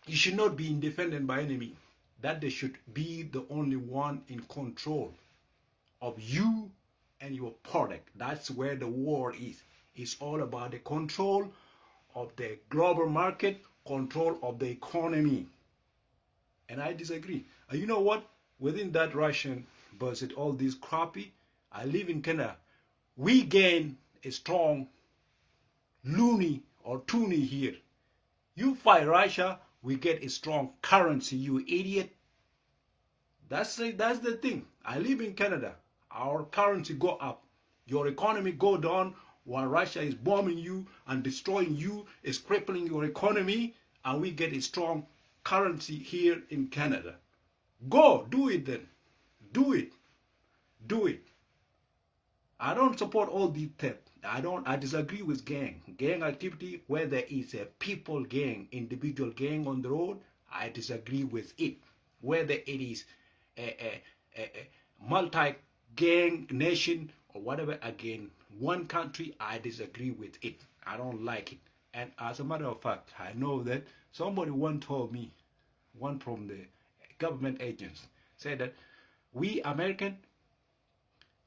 You should not be independent by any means. That they should be the only one in control of you and your product. That's where the war is. It's all about the control of the global market, control of the economy. And I disagree. And you know what? Within that Russian versus all these crappy, I live in Canada. We gain a strong loony or toonie here. You fight Russia, we get a strong currency, you idiot. That's the thing. I live in Canada. Our currency go up. Your economy go down while Russia is bombing you and destroying you, is crippling your economy, and we get a strong currency here in Canada. Go, do it then. Do it. Do it. I don't support all these theft. I disagree with gang activity. Where there is a people gang, individual gang on the road, I disagree with it. Whether it is a multi-gang nation or whatever, again, one country, I disagree with it. I don't like it. And as a matter of fact, I know that somebody once told me, one from the government agents, said that we American,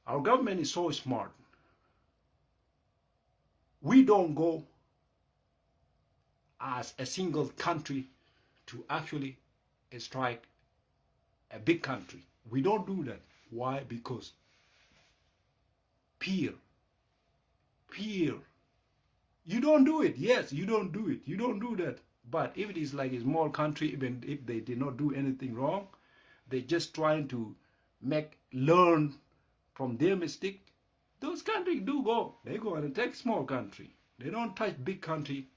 our government is so smart. We don't go as a single country to actually strike a big country. We don't do that. Why? Because fear. You don't do it. Yes, you don't do it. You don't do that. But if it is like a small country, even if they did not do anything wrong, they're just trying to learn from their mistake. Those countries do go. They go and attack small country. They don't touch big country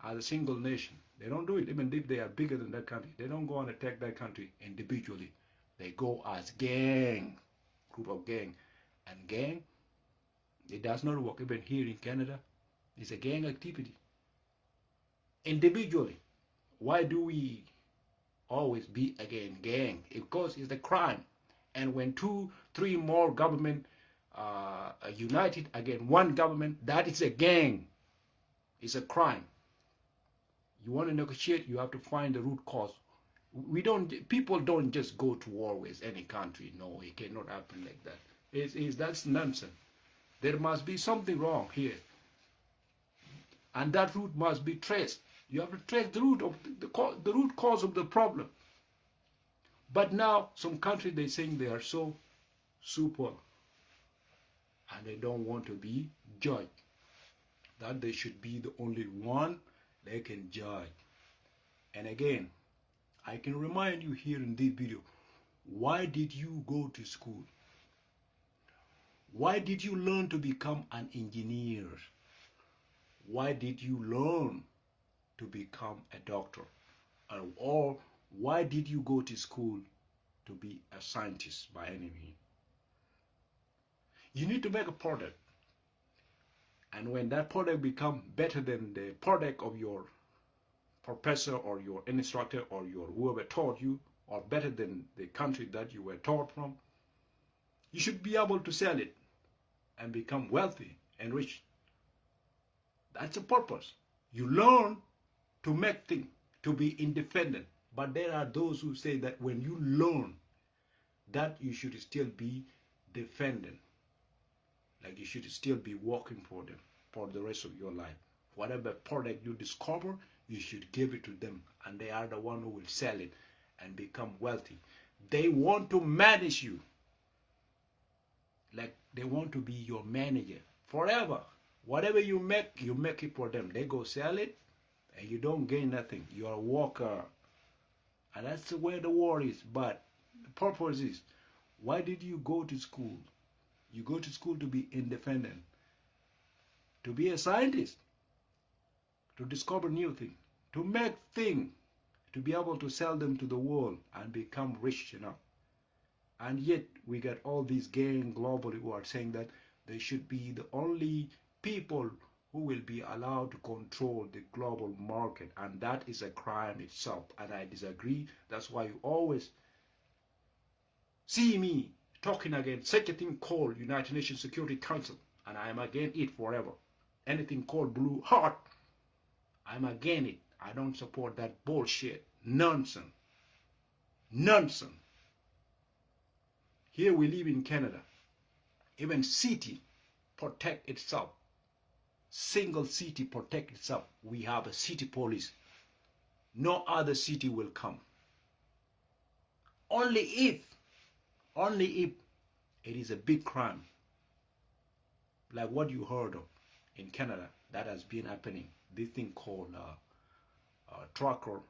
as a single nation. They don't do it. Even if they are bigger than that country, they don't go and attack that country individually. They go as gang, group of gang. And gang, it does not work. Even here in Canada, it's a gang activity. Individually, why do we always be against gang? Because it's a crime. And when 2, 3 more government united against one government, that is a gang. It's a crime. You want to negotiate, you have to find the root cause. People don't just go to war with any country. No, it cannot happen like that. That's nonsense. There must be something wrong here. And that root must be traced. You have to trace the root of the root cause of the problem. But now some countries, they're saying they are so super, and they don't want to be judged. That they should be the only one they can judge. And again, I can remind you here in this video, why did you go to school? Why did you learn to become an engineer? Why did you learn to become a doctor? Or why did you go to school to be a scientist by any means? You need to make a product. And when that product becomes better than the product of your professor or your instructor or your whoever taught you, or better than the country that you were taught from, you should be able to sell it and become wealthy and rich. That's the purpose. You learn to make things, to be independent. But there are those who say that when you learn, that you should still be defendant. Like you should still be working for them for the rest of your life. Whatever product you discover, you should give it to them, and they are the one who will sell it and become wealthy. They want to manage you. Like they want to be your manager forever. Whatever you make it for them. They go sell it, and you don't gain nothing. You're a worker. And that's where the war is. But the purpose is, why did you go to school? You go to school to be independent, to be a scientist, to discover new things, to make things, to be able to sell them to the world and become rich enough. And yet we got all these gang globally who are saying that they should be the only people who will be allowed to control the global market, and that is a crime itself, and I disagree. That's why you always see me talking against such a thing called United Nations Security Council, and I am against it forever. Anything called Blue Heart, I'm against it. I don't support that bullshit. Nonsense. Nonsense. Here we live in Canada. Even city protect itself. Single city protect itself. We have a city police. No other city will come. Only if it is a big crime, like what you heard of in Canada that has been happening. This thing called trucker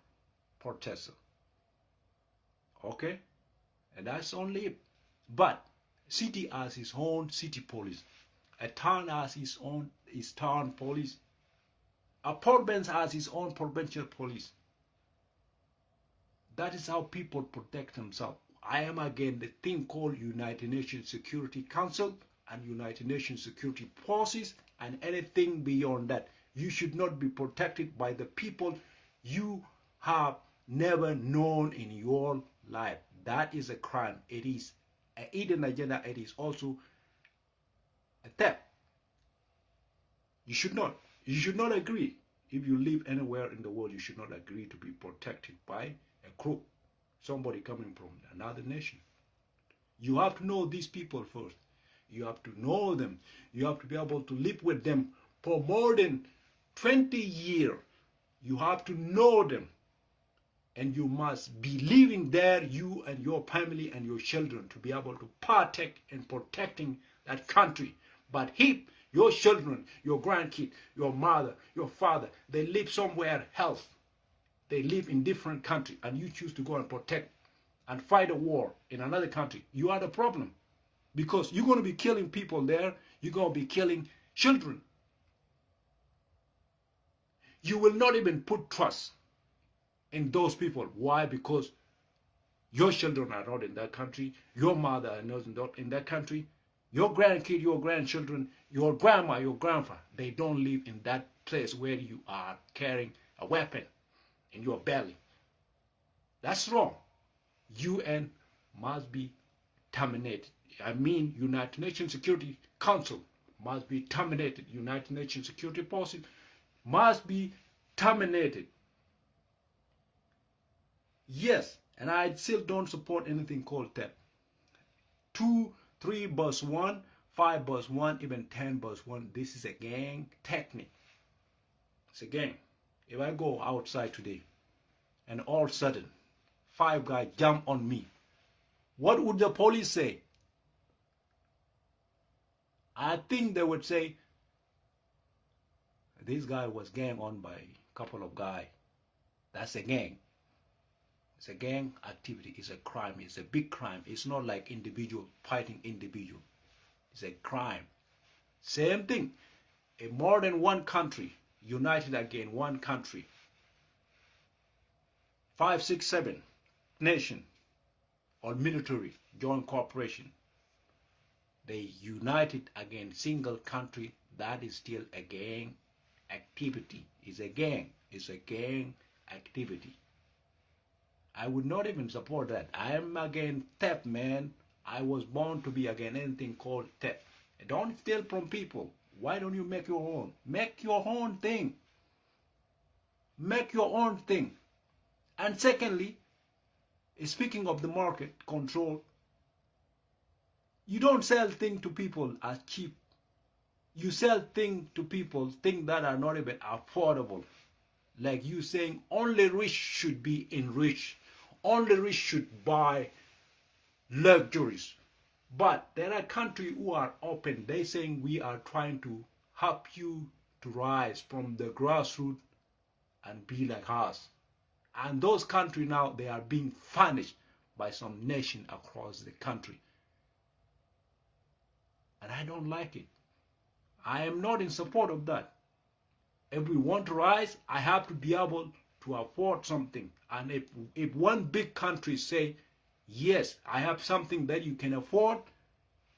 protester. Okay, and that's only if. But city has its own city police. A town has its own town police. A province has its own provincial police. That is how people protect themselves. I am against the thing called United Nations Security Council and United Nations Security Forces and anything beyond that. You should not be protected by the people you have never known in your life. That is a crime. It is a hidden agenda. It is also a theft. You should not. You should not agree. If you live anywhere in the world, you should not agree to be protected by a crook, somebody coming from another nation. You have to know these people first. You have to know them. You have to be able to live with them for more than 20 years. You have to know them. And you must be living there, you and your family and your children, to be able to partake in protecting that country. But if your children, your grandkid, your mother, your father, they live somewhere else, they live in different country, and you choose to go and protect and fight a war in another country, you are the problem. Because you're going to be killing people there, you're going to be killing children. You will not even put trust in those people. Why? Because your children are not in that country, your mother is not in that country, your grandkid, your grandchildren, your grandma, your grandfather, they don't live in that place where you are carrying a weapon in your belly. That's wrong. UN must be terminated. I mean, United Nations Security Council must be terminated. United Nations Security Forces must be terminated. Yes, and I still don't support anything called that. 2, 3 verse 1, 5 verse 1, even 10 verse 1. This is a gang technique. It's a gang. If I go outside today and all of a sudden 5 guys jump on me, what would the police say? I think they would say this guy was gang on by a couple of guys. That's a gang. It's a gang activity. It's a crime. It's a big crime. It's not like individual fighting individual. It's a crime. Same thing. In more than one country, united again, one country. 5, 6, 7 nation or military joint cooperation. They united against single country. That is still a gang activity. It's a gang. It's a gang activity. I would not even support that. I am against theft, man. I was born to be against anything called theft. Don't steal from people. Why don't you make your own? Make your own thing. Make your own thing. And secondly, speaking of the market control, you don't sell things to people as cheap. You sell things to people, things that are not even affordable. Like you saying only rich should be enriched. Only rich should buy luxuries. But there are countries who are open. They saying we are trying to help you to rise from the grassroots and be like us. And those countries now, they are being furnished by some nation across the country. And I don't like it. I am not in support of that. If we want to rise, I have to be able to afford something. And if one big country say, yes, I have something that you can afford,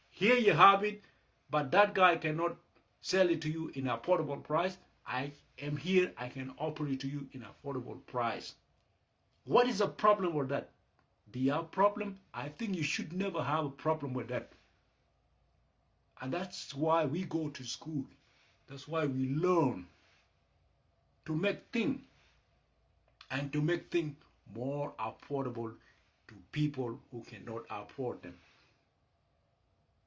here you have it, but that guy cannot sell it to you in affordable price. I am here, I can offer it to you in affordable price. What is the problem with that? Do you have a problem? I think you should never have a problem with that. And that's why we go to school. That's why we learn to make things and to make things more affordable to people who cannot afford them.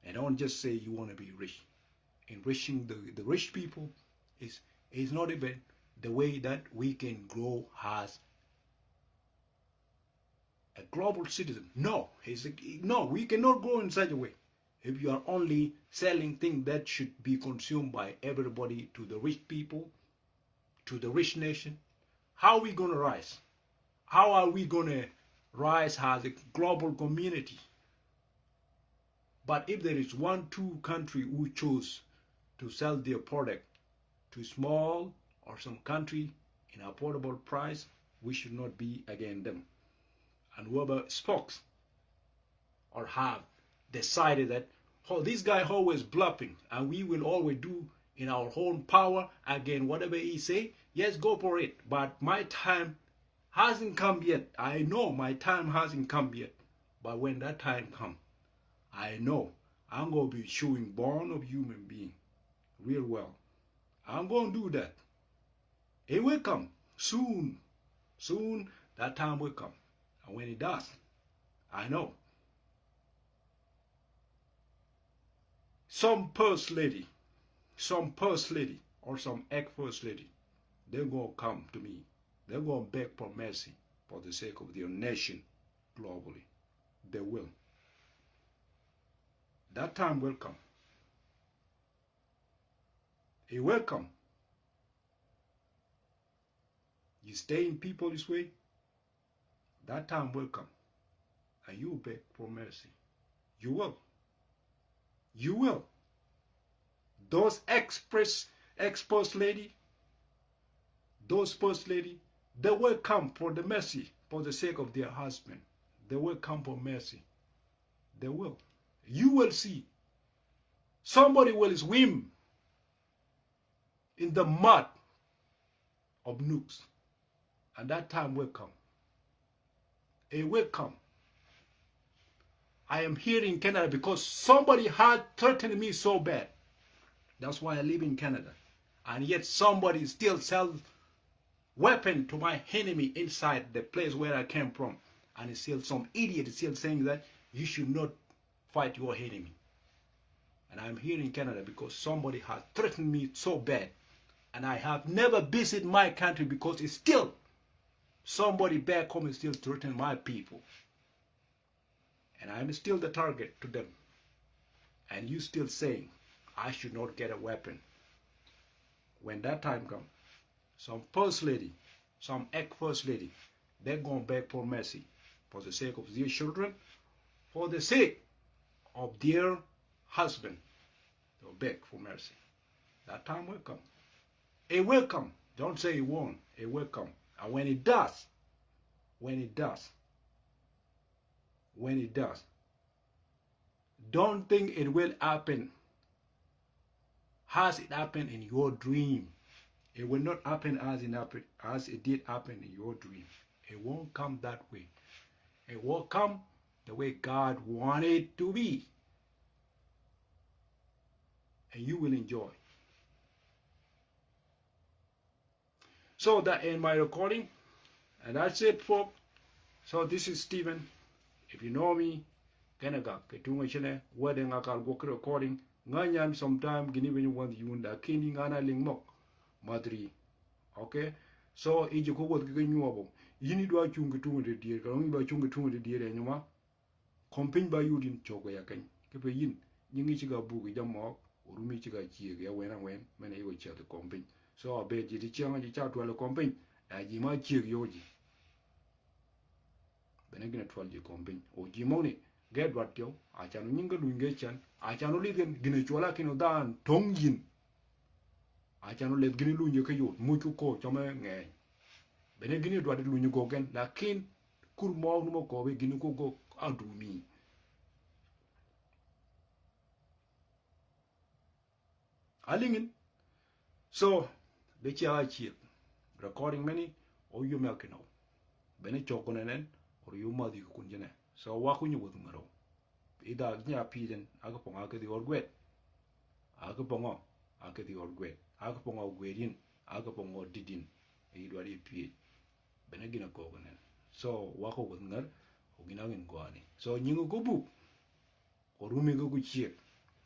And don't just say you want to be rich. Enriching the rich people is not even the way that we can grow as a global citizen. No, we cannot grow in such a way. If you are only selling things that should be consumed by everybody to the rich people, to the rich nation, how are we going to rise? How are we going to rise as a global community? But if there is 1, 2 country who choose to sell their product to small or some country in affordable price, we should not be against them. And whoever spoke or have decided that, oh, this guy always bluffing and we will always do in our own power again whatever he say, yes, go for it. But my time hasn't come yet. I know my time hasn't come yet. But when that time comes, I know I'm going to be showing born of human being real well. I'm going to do that. It will come soon. Soon that time will come. And when it does, I know some first lady or some ex-first lady, they're going to come to me. They're going to beg for mercy for the sake of their nation globally. They will. That time will come. It will come. You stay in people's way, that time will come. And you beg for mercy. You will. You will. Those ex-first lady, those first lady, they will come for the mercy for the sake of their husband. They will come for mercy. They will. You will see. Somebody will swim in the mud of nukes. And that time will come. It will come. I am here in Canada because somebody had threatened me so bad. That's why I live in Canada. And yet somebody still sells weapon to my enemy inside the place where I came from. And it's still some idiot is still saying that you should not fight your enemy. And I'm here in Canada because somebody has threatened me so bad. And I have never visited my country because it's still somebody back home is still threatening my people. And I'm still the target to them. And you still saying, I should not get a weapon. When that time comes, some first lady, some ex-first lady, they're going back for mercy, for the sake of their children, for the sake of their husband. They'll beg for mercy. That time will come. It will come. Don't say it won't. It will come. And when it does, don't think it will happen as it happened in your dream. It will not happen as it did happen in your dream. It won't come that way. It will come the way God wanted it to be. And you will enjoy. So that ends my recording. And that's it, folks. So this is Stephen. If you know me, Kenaga, Ketunga Chene, wedding I can go recording. Nganyan sometime gini when you want you da kini ngana lingmok madri. Okay? So iji ko wot ke nyuabo. Yini do achunga tunga de dier, ka ngi ba chunga tunga de dier nyuma. Kompin ba yudin choko ya ken. Kepe yin, nyingi chiga bugi jamok, urumi chiga chiga ya wena wen, mena iwo chia de kompin. So I bet you the chianga ji cha twala kompin, a ji ma chiga yoji. Benegina twala ji kompin. O jimoni, get what yo, a chanu nyinga luinge chan, a chanu ligen gine chwala kino dan tong yin. A chanu let gine luinge kayo, muchu ko chama ngay. Benegini dwadi luinge gogen, lakin kur mo numo kowe gine go adu mi. Alingin. So, the chia recording many or you milk no. Bene chokonen or you mother kunjane. So wakunyu with maro. Ida nya piden, agapong aka the old wet. Agapongo, aka the old wet. Agapongo gwedin, agapongo didin. Edwadi pid. Benegina kogonen. So wako with ner, Oginagin guani. So nyingo go book. Or rumi go good cheer.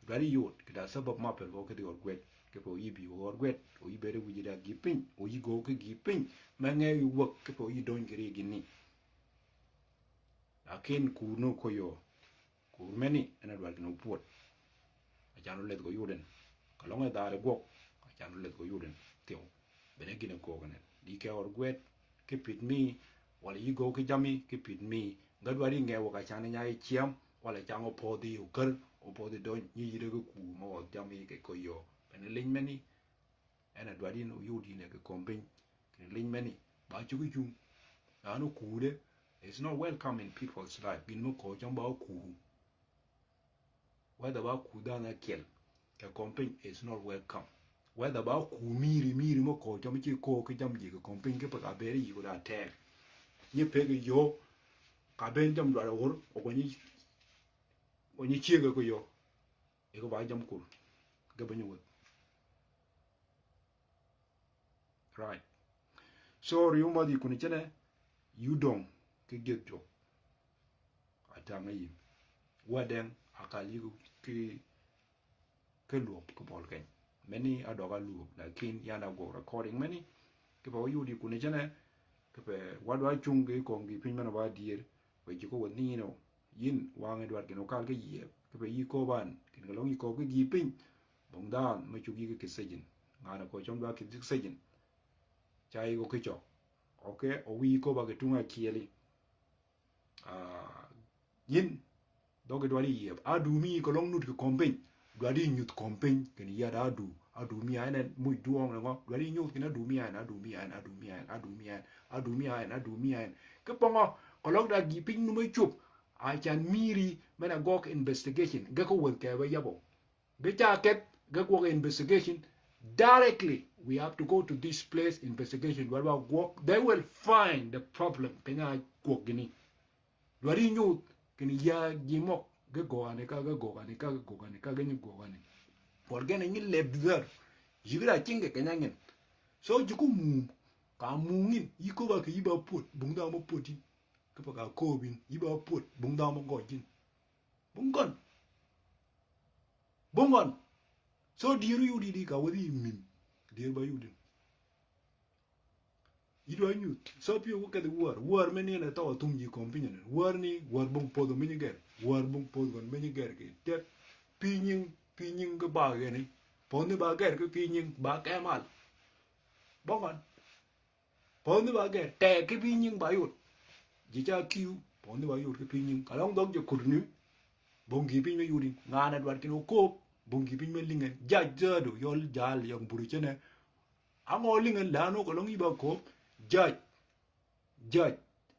Very yot, get a suburb mapper, walk the old wet. Kepo ibi or wet, or you better with that giping, or you go giping. Manga you work, kepo you don't get gini. Akin kuno koyo, kur many, and I'd like no port. I can't let go yuden. Kalonga da a walk, I can't let go yuden. Till Benegin a coconut. Dika or wet, keep it me, while you go kijami, keep it me. God wedding a walk a chananya chiam, while a jango po the occur, or po the don't ye go more jammy koyo. And a link many, and a dwadin or you din a company, can link many, but you, I know cool, it's not welcome in people's life, in no coach about cool. Whether about Kudana kill, a company is not welcome. Whether about Kumiri, mo coach, Jamichi coke, Jamji, company, a berry you would attack. You peg yo, Cabendum or when you cheer go yo, you go buy jam cool, Gabanu. Right. So Riuma di Kunichene, you don't get job. I tell me, what then I call you loop Kubolken. Many a dog a loop, like King Yana go recording many. Kipo you di Kunichene, what do I chungi kongi payment of our dear, where you go with Nino, Yin, Wang Edward Genokalga year, Kipo you go ban, can along you go giping, Bongdan, Machugi Kisajin, Nana Cochon back in Sajin. Chai go kicho. Okay, or we go back to my kieli. Yin dog dwadi yeb. Adu mi kolong nut campaign. Dwadi nut campaign can yad adu mi and muy do on and dwadi nut can adu mi and adu mi and adu mi and adu mi and adu mi and adu mi and Kaponga kolong da giping no my chup. I can miri when I go investigation. Gako will care yabo. Get get go investigation. Directly, we have to go to this place investigation. Where we work, they will find the problem. Kenya go gini. Dwari nyu kini ya gimo go anika gani go ani. Forget any left there. You got chinga Kenyan. So you go move. Kamungin, you go back iba put, bungdamo putin. Kapaka kobin, iba put, bungdamo gojin. Bungon. Bungon. So dear you did what do you mean? Dear by you did. You do you. So you look at the war many and at all to you companion. War ni, war bung pod many get, war bung pod on many get. That pinning pi nhưng cái bà cái này phone ba cái pi nhưng ba cái mal bong ăn phone ba cái tè cái pi nhưng ba yốt chỉ cha kêu phone ba yốt cái pi nhưng kalau dong cho kur nu bong ki pi me yudin ngana dwar kino kop bong ki pi me lingen jajja do yol jal yang buru chene ango lingen lano ko long iba kop jaj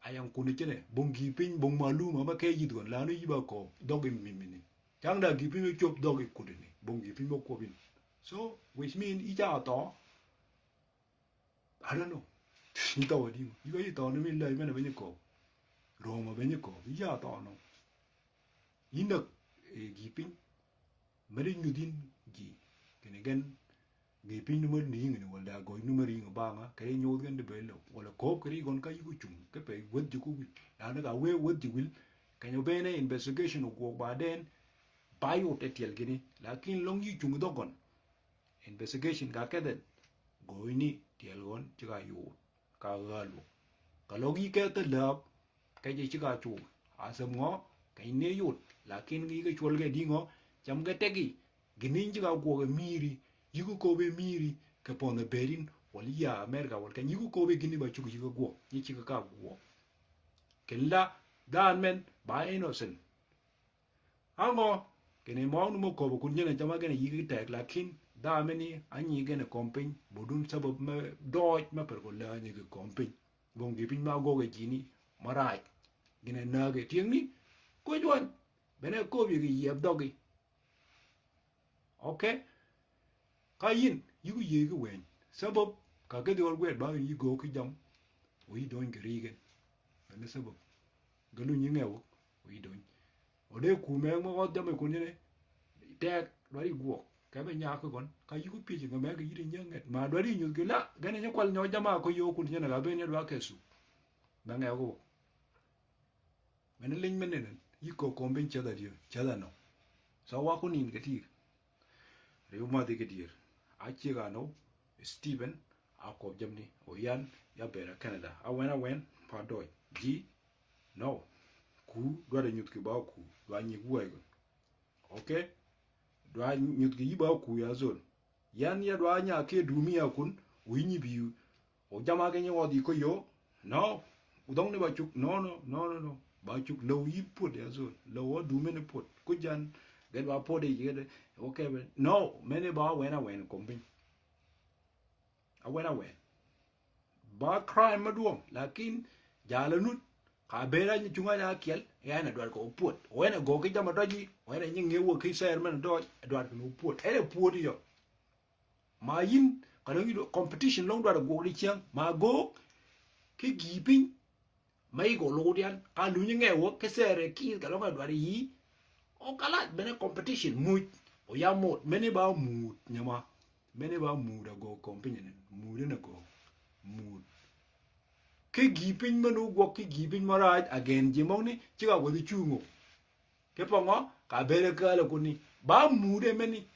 ayang kuni chene bong ki pi bong malu ma ke yidgon lano iba kop dogin mimini chang da ki pi me chop dogi kudini bong ki pi mo kopin so which mean ija to I don't know ito wadi iba ito no mi lai mena benye ko roma benye ko ija to no inak gipin mari nyudin gi kene gen gipin numar ni ngene wala go numar ng banga kay nyod gen de belo wala ko kri gon kay ku chung ke pe wad ju ku la na ga we wad ju wil kanyo bene investigation ko ba den bayo tetel gini lakin long yu chung dogon investigation ka keden go ni tiel gon tiga yu ka galu ka logi ke te lab kay ji ga chu asam ngo kay ne yut lakin gi ga chol ge dingo cham ga tegi ginin ji ga go ga miri yigu ko be miri ka pon berin wali ya america wal kan yigu ko be gini ba chu ji ga go ni chi ga go kella dan men ba innocent hango kene mo nu mo ko kun nyene chama gene yigi tek lakin da meni anyi gene kompin bodun sabab me doj ma per ko la ni ge kompin bong gi pin ma go ge jini marai gene na ge tieng ni ko juan bene ko bi gi yeb dogi okay kayin yigu ye ge wen sabab ka ge dol gwe ba yi go ki jam wi don ge rigen bene sabab galu nyi ngewo wi don ode ku me mo jam ko ni tek doi go ka be nya ko gon ka yigu pi ga me ge yiri nyanget ma doi nyu ge la gene nya kwal nyo jama ko yo ku ni na ga be ne dwa kesu ba ngewo bene lin menen yi ko kombin chada dio chada no so wa ko nin ge tir reuma de ge dir a chi ga no Steven a ko jamni o yan ya bera Canada a wen pa doi ji no ku do da nyut ki ba ku do anyi guai go okay do nyut ki ba ku ya zon yan ya do anya ke dumia kun winyi biu o jama ge nyi wodi ko yo no udong ne ba chuk no ba chuk low yi put ya zon low du mene put ku jan get ba po de ge okay no mene ba wen kombin a wen ba crime maduong lakin jalanut ka bera ni chunga na kiel ya na dwar ko put wena go ki jama doji wena nyi ngewo ki ser man do dwar ko put ele put yo ma yin kana yi competition long dwar go ri chiang ma go ki gipin mai go lo dian ka lu nyi ngewo ke ser ki ka lo dwar yi o kala bene competition mu o ya mo mene ba mu nyama mene ba mu da go competition mu na go mu ke gipin manu go ke gipin maraj again jimong ni chiga go di chungo ke pongo ka bere ka la kuni ba mude meni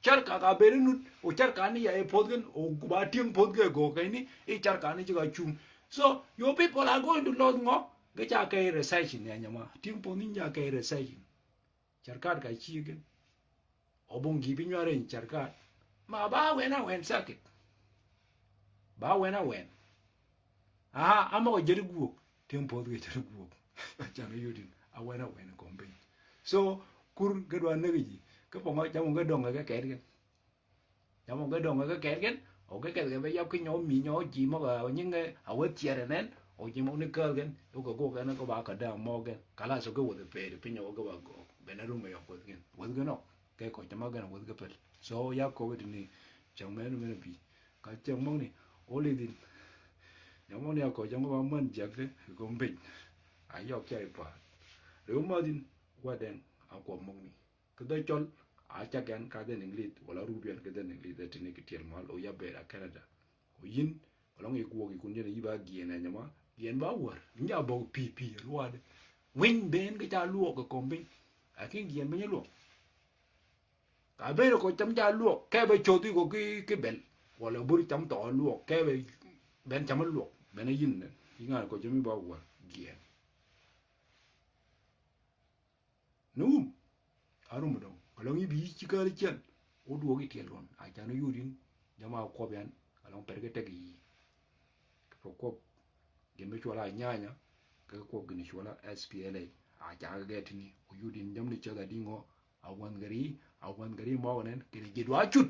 char ka bere nut o char ka ni ya e podgen o ba tiang podge go kai ni e char ka ni chiga chung so your people are going to lose ngo ge cha ke recession ya nyama tiang po ni ya ke recession char ka chi gen obong gipin yare char ka ma ba wen sakit ba wen aha ama ko jeri guok tempo de jeri guok chano yudin awena kombe so kur gedwa neji ke pongo jamu gedong ke ket jamu gedong ke ket o ke ket be yap ki nyo mi nyo ji mo ga nyin ge awe tiere nen o ji mo ne ka gen o ko go gen ko ba ka da mo gen kala so go de pe de pinyo go ba go benaru me yo ko gen wo gen no ke ko jama gen wo ge pel so ya ko de ni chang me no bi ka chang mo ni oli din nhóm món có trong cái món chặt đấy cũng bình ai dọc chạy pa nếu mà din qua đen à qua mông ni cái đấy chọn à chắc chắn cái đấy English hoặc là Rubian cái đấy English đấy trên cái tiền mal ở nhà bè ở Canada ở yên ở lòng cái cuộc cái cuốn này iba gian này nhá gian bao war nhà bao pp luôn đấy win ben cái cha luộc cái công bình à cái gian bao nhiêu luộc cái bên có chấm cha luộc cái bên chỗ thì có cái bel hoặc là buri chấm tỏi luộc cái bên ben chấm luộc ben yin ne inga ko jami ba wa gien num arum do kalong i bi chikari chen o duo gi tiel gon a chano yudin jama ko bian kalong perge tegi ko gemme chola nyanya ka ko gini chola SPLA a jaga getini o yudin jamni chaga dingo a wan gari mawanen kini gidwa chut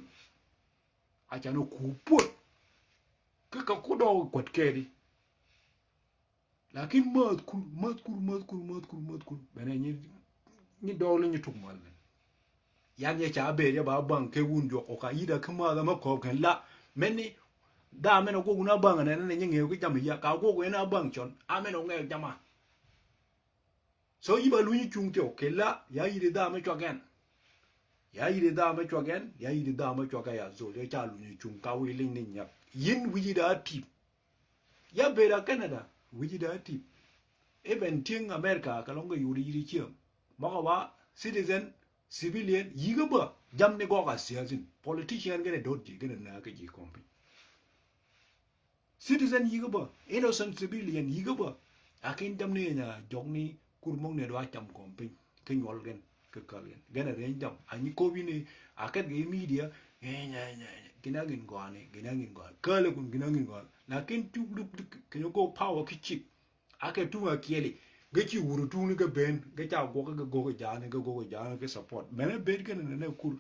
a chano kuput ka kudo kwat kedi lakin mat kur bene ni dole ni tuk mal yan ye cha be ya ba bang ke wun jo o ka ida kama da ma ko kan la meni da meno go guna bang na ne nge ko jam ya ka go na bang chon a meno nge jama so iba lu ni chung jo ke la ya ide da me chwa gen ya ide da me chwa gen ya ide da me chwa ga ya zo le cha lu ni chung ka wi ling ni nya yin wi da tip ya be da Canada wi da tip even ting America ka long ga yuri yiri chiam ma wa citizen civilian yiga ba jam ne go ga siazin politician gane dodji gane na ka ji kompi citizen yiga ba innocent civilian yiga ba akin jam ne na jogni kurmong ne do cham kompi ke nyol gen ke kalen gane ren jam ani ko bini akat ge media nya ginagin go kale kun ginagin go lakin tu ke go power kichik ake tu akeli gachi wuru tu ni ga ben gacha go jana ke support mena ben kan ne kur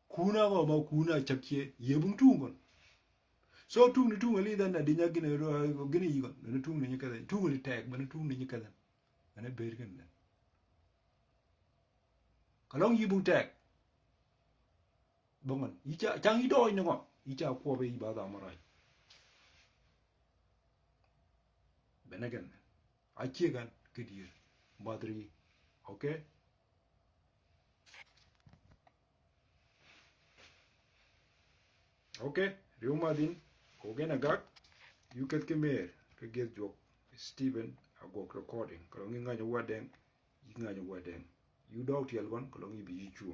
kuna go ma kuna chakye yebung tu ngon so tu ni tu ngali dan na dinya gine ro gine yigon ne tu ni ka tu ni tag mena tu ni ka mena ben kan ne kalong yibung tag bongon icha chang i doi ngo icha ko be ba da marai benagan achigan kidir madri okay riumadin kogena gak you get kemer ke get jok Steven agok recording kalong nga nyo waden you do tiel gon kalong i bi chu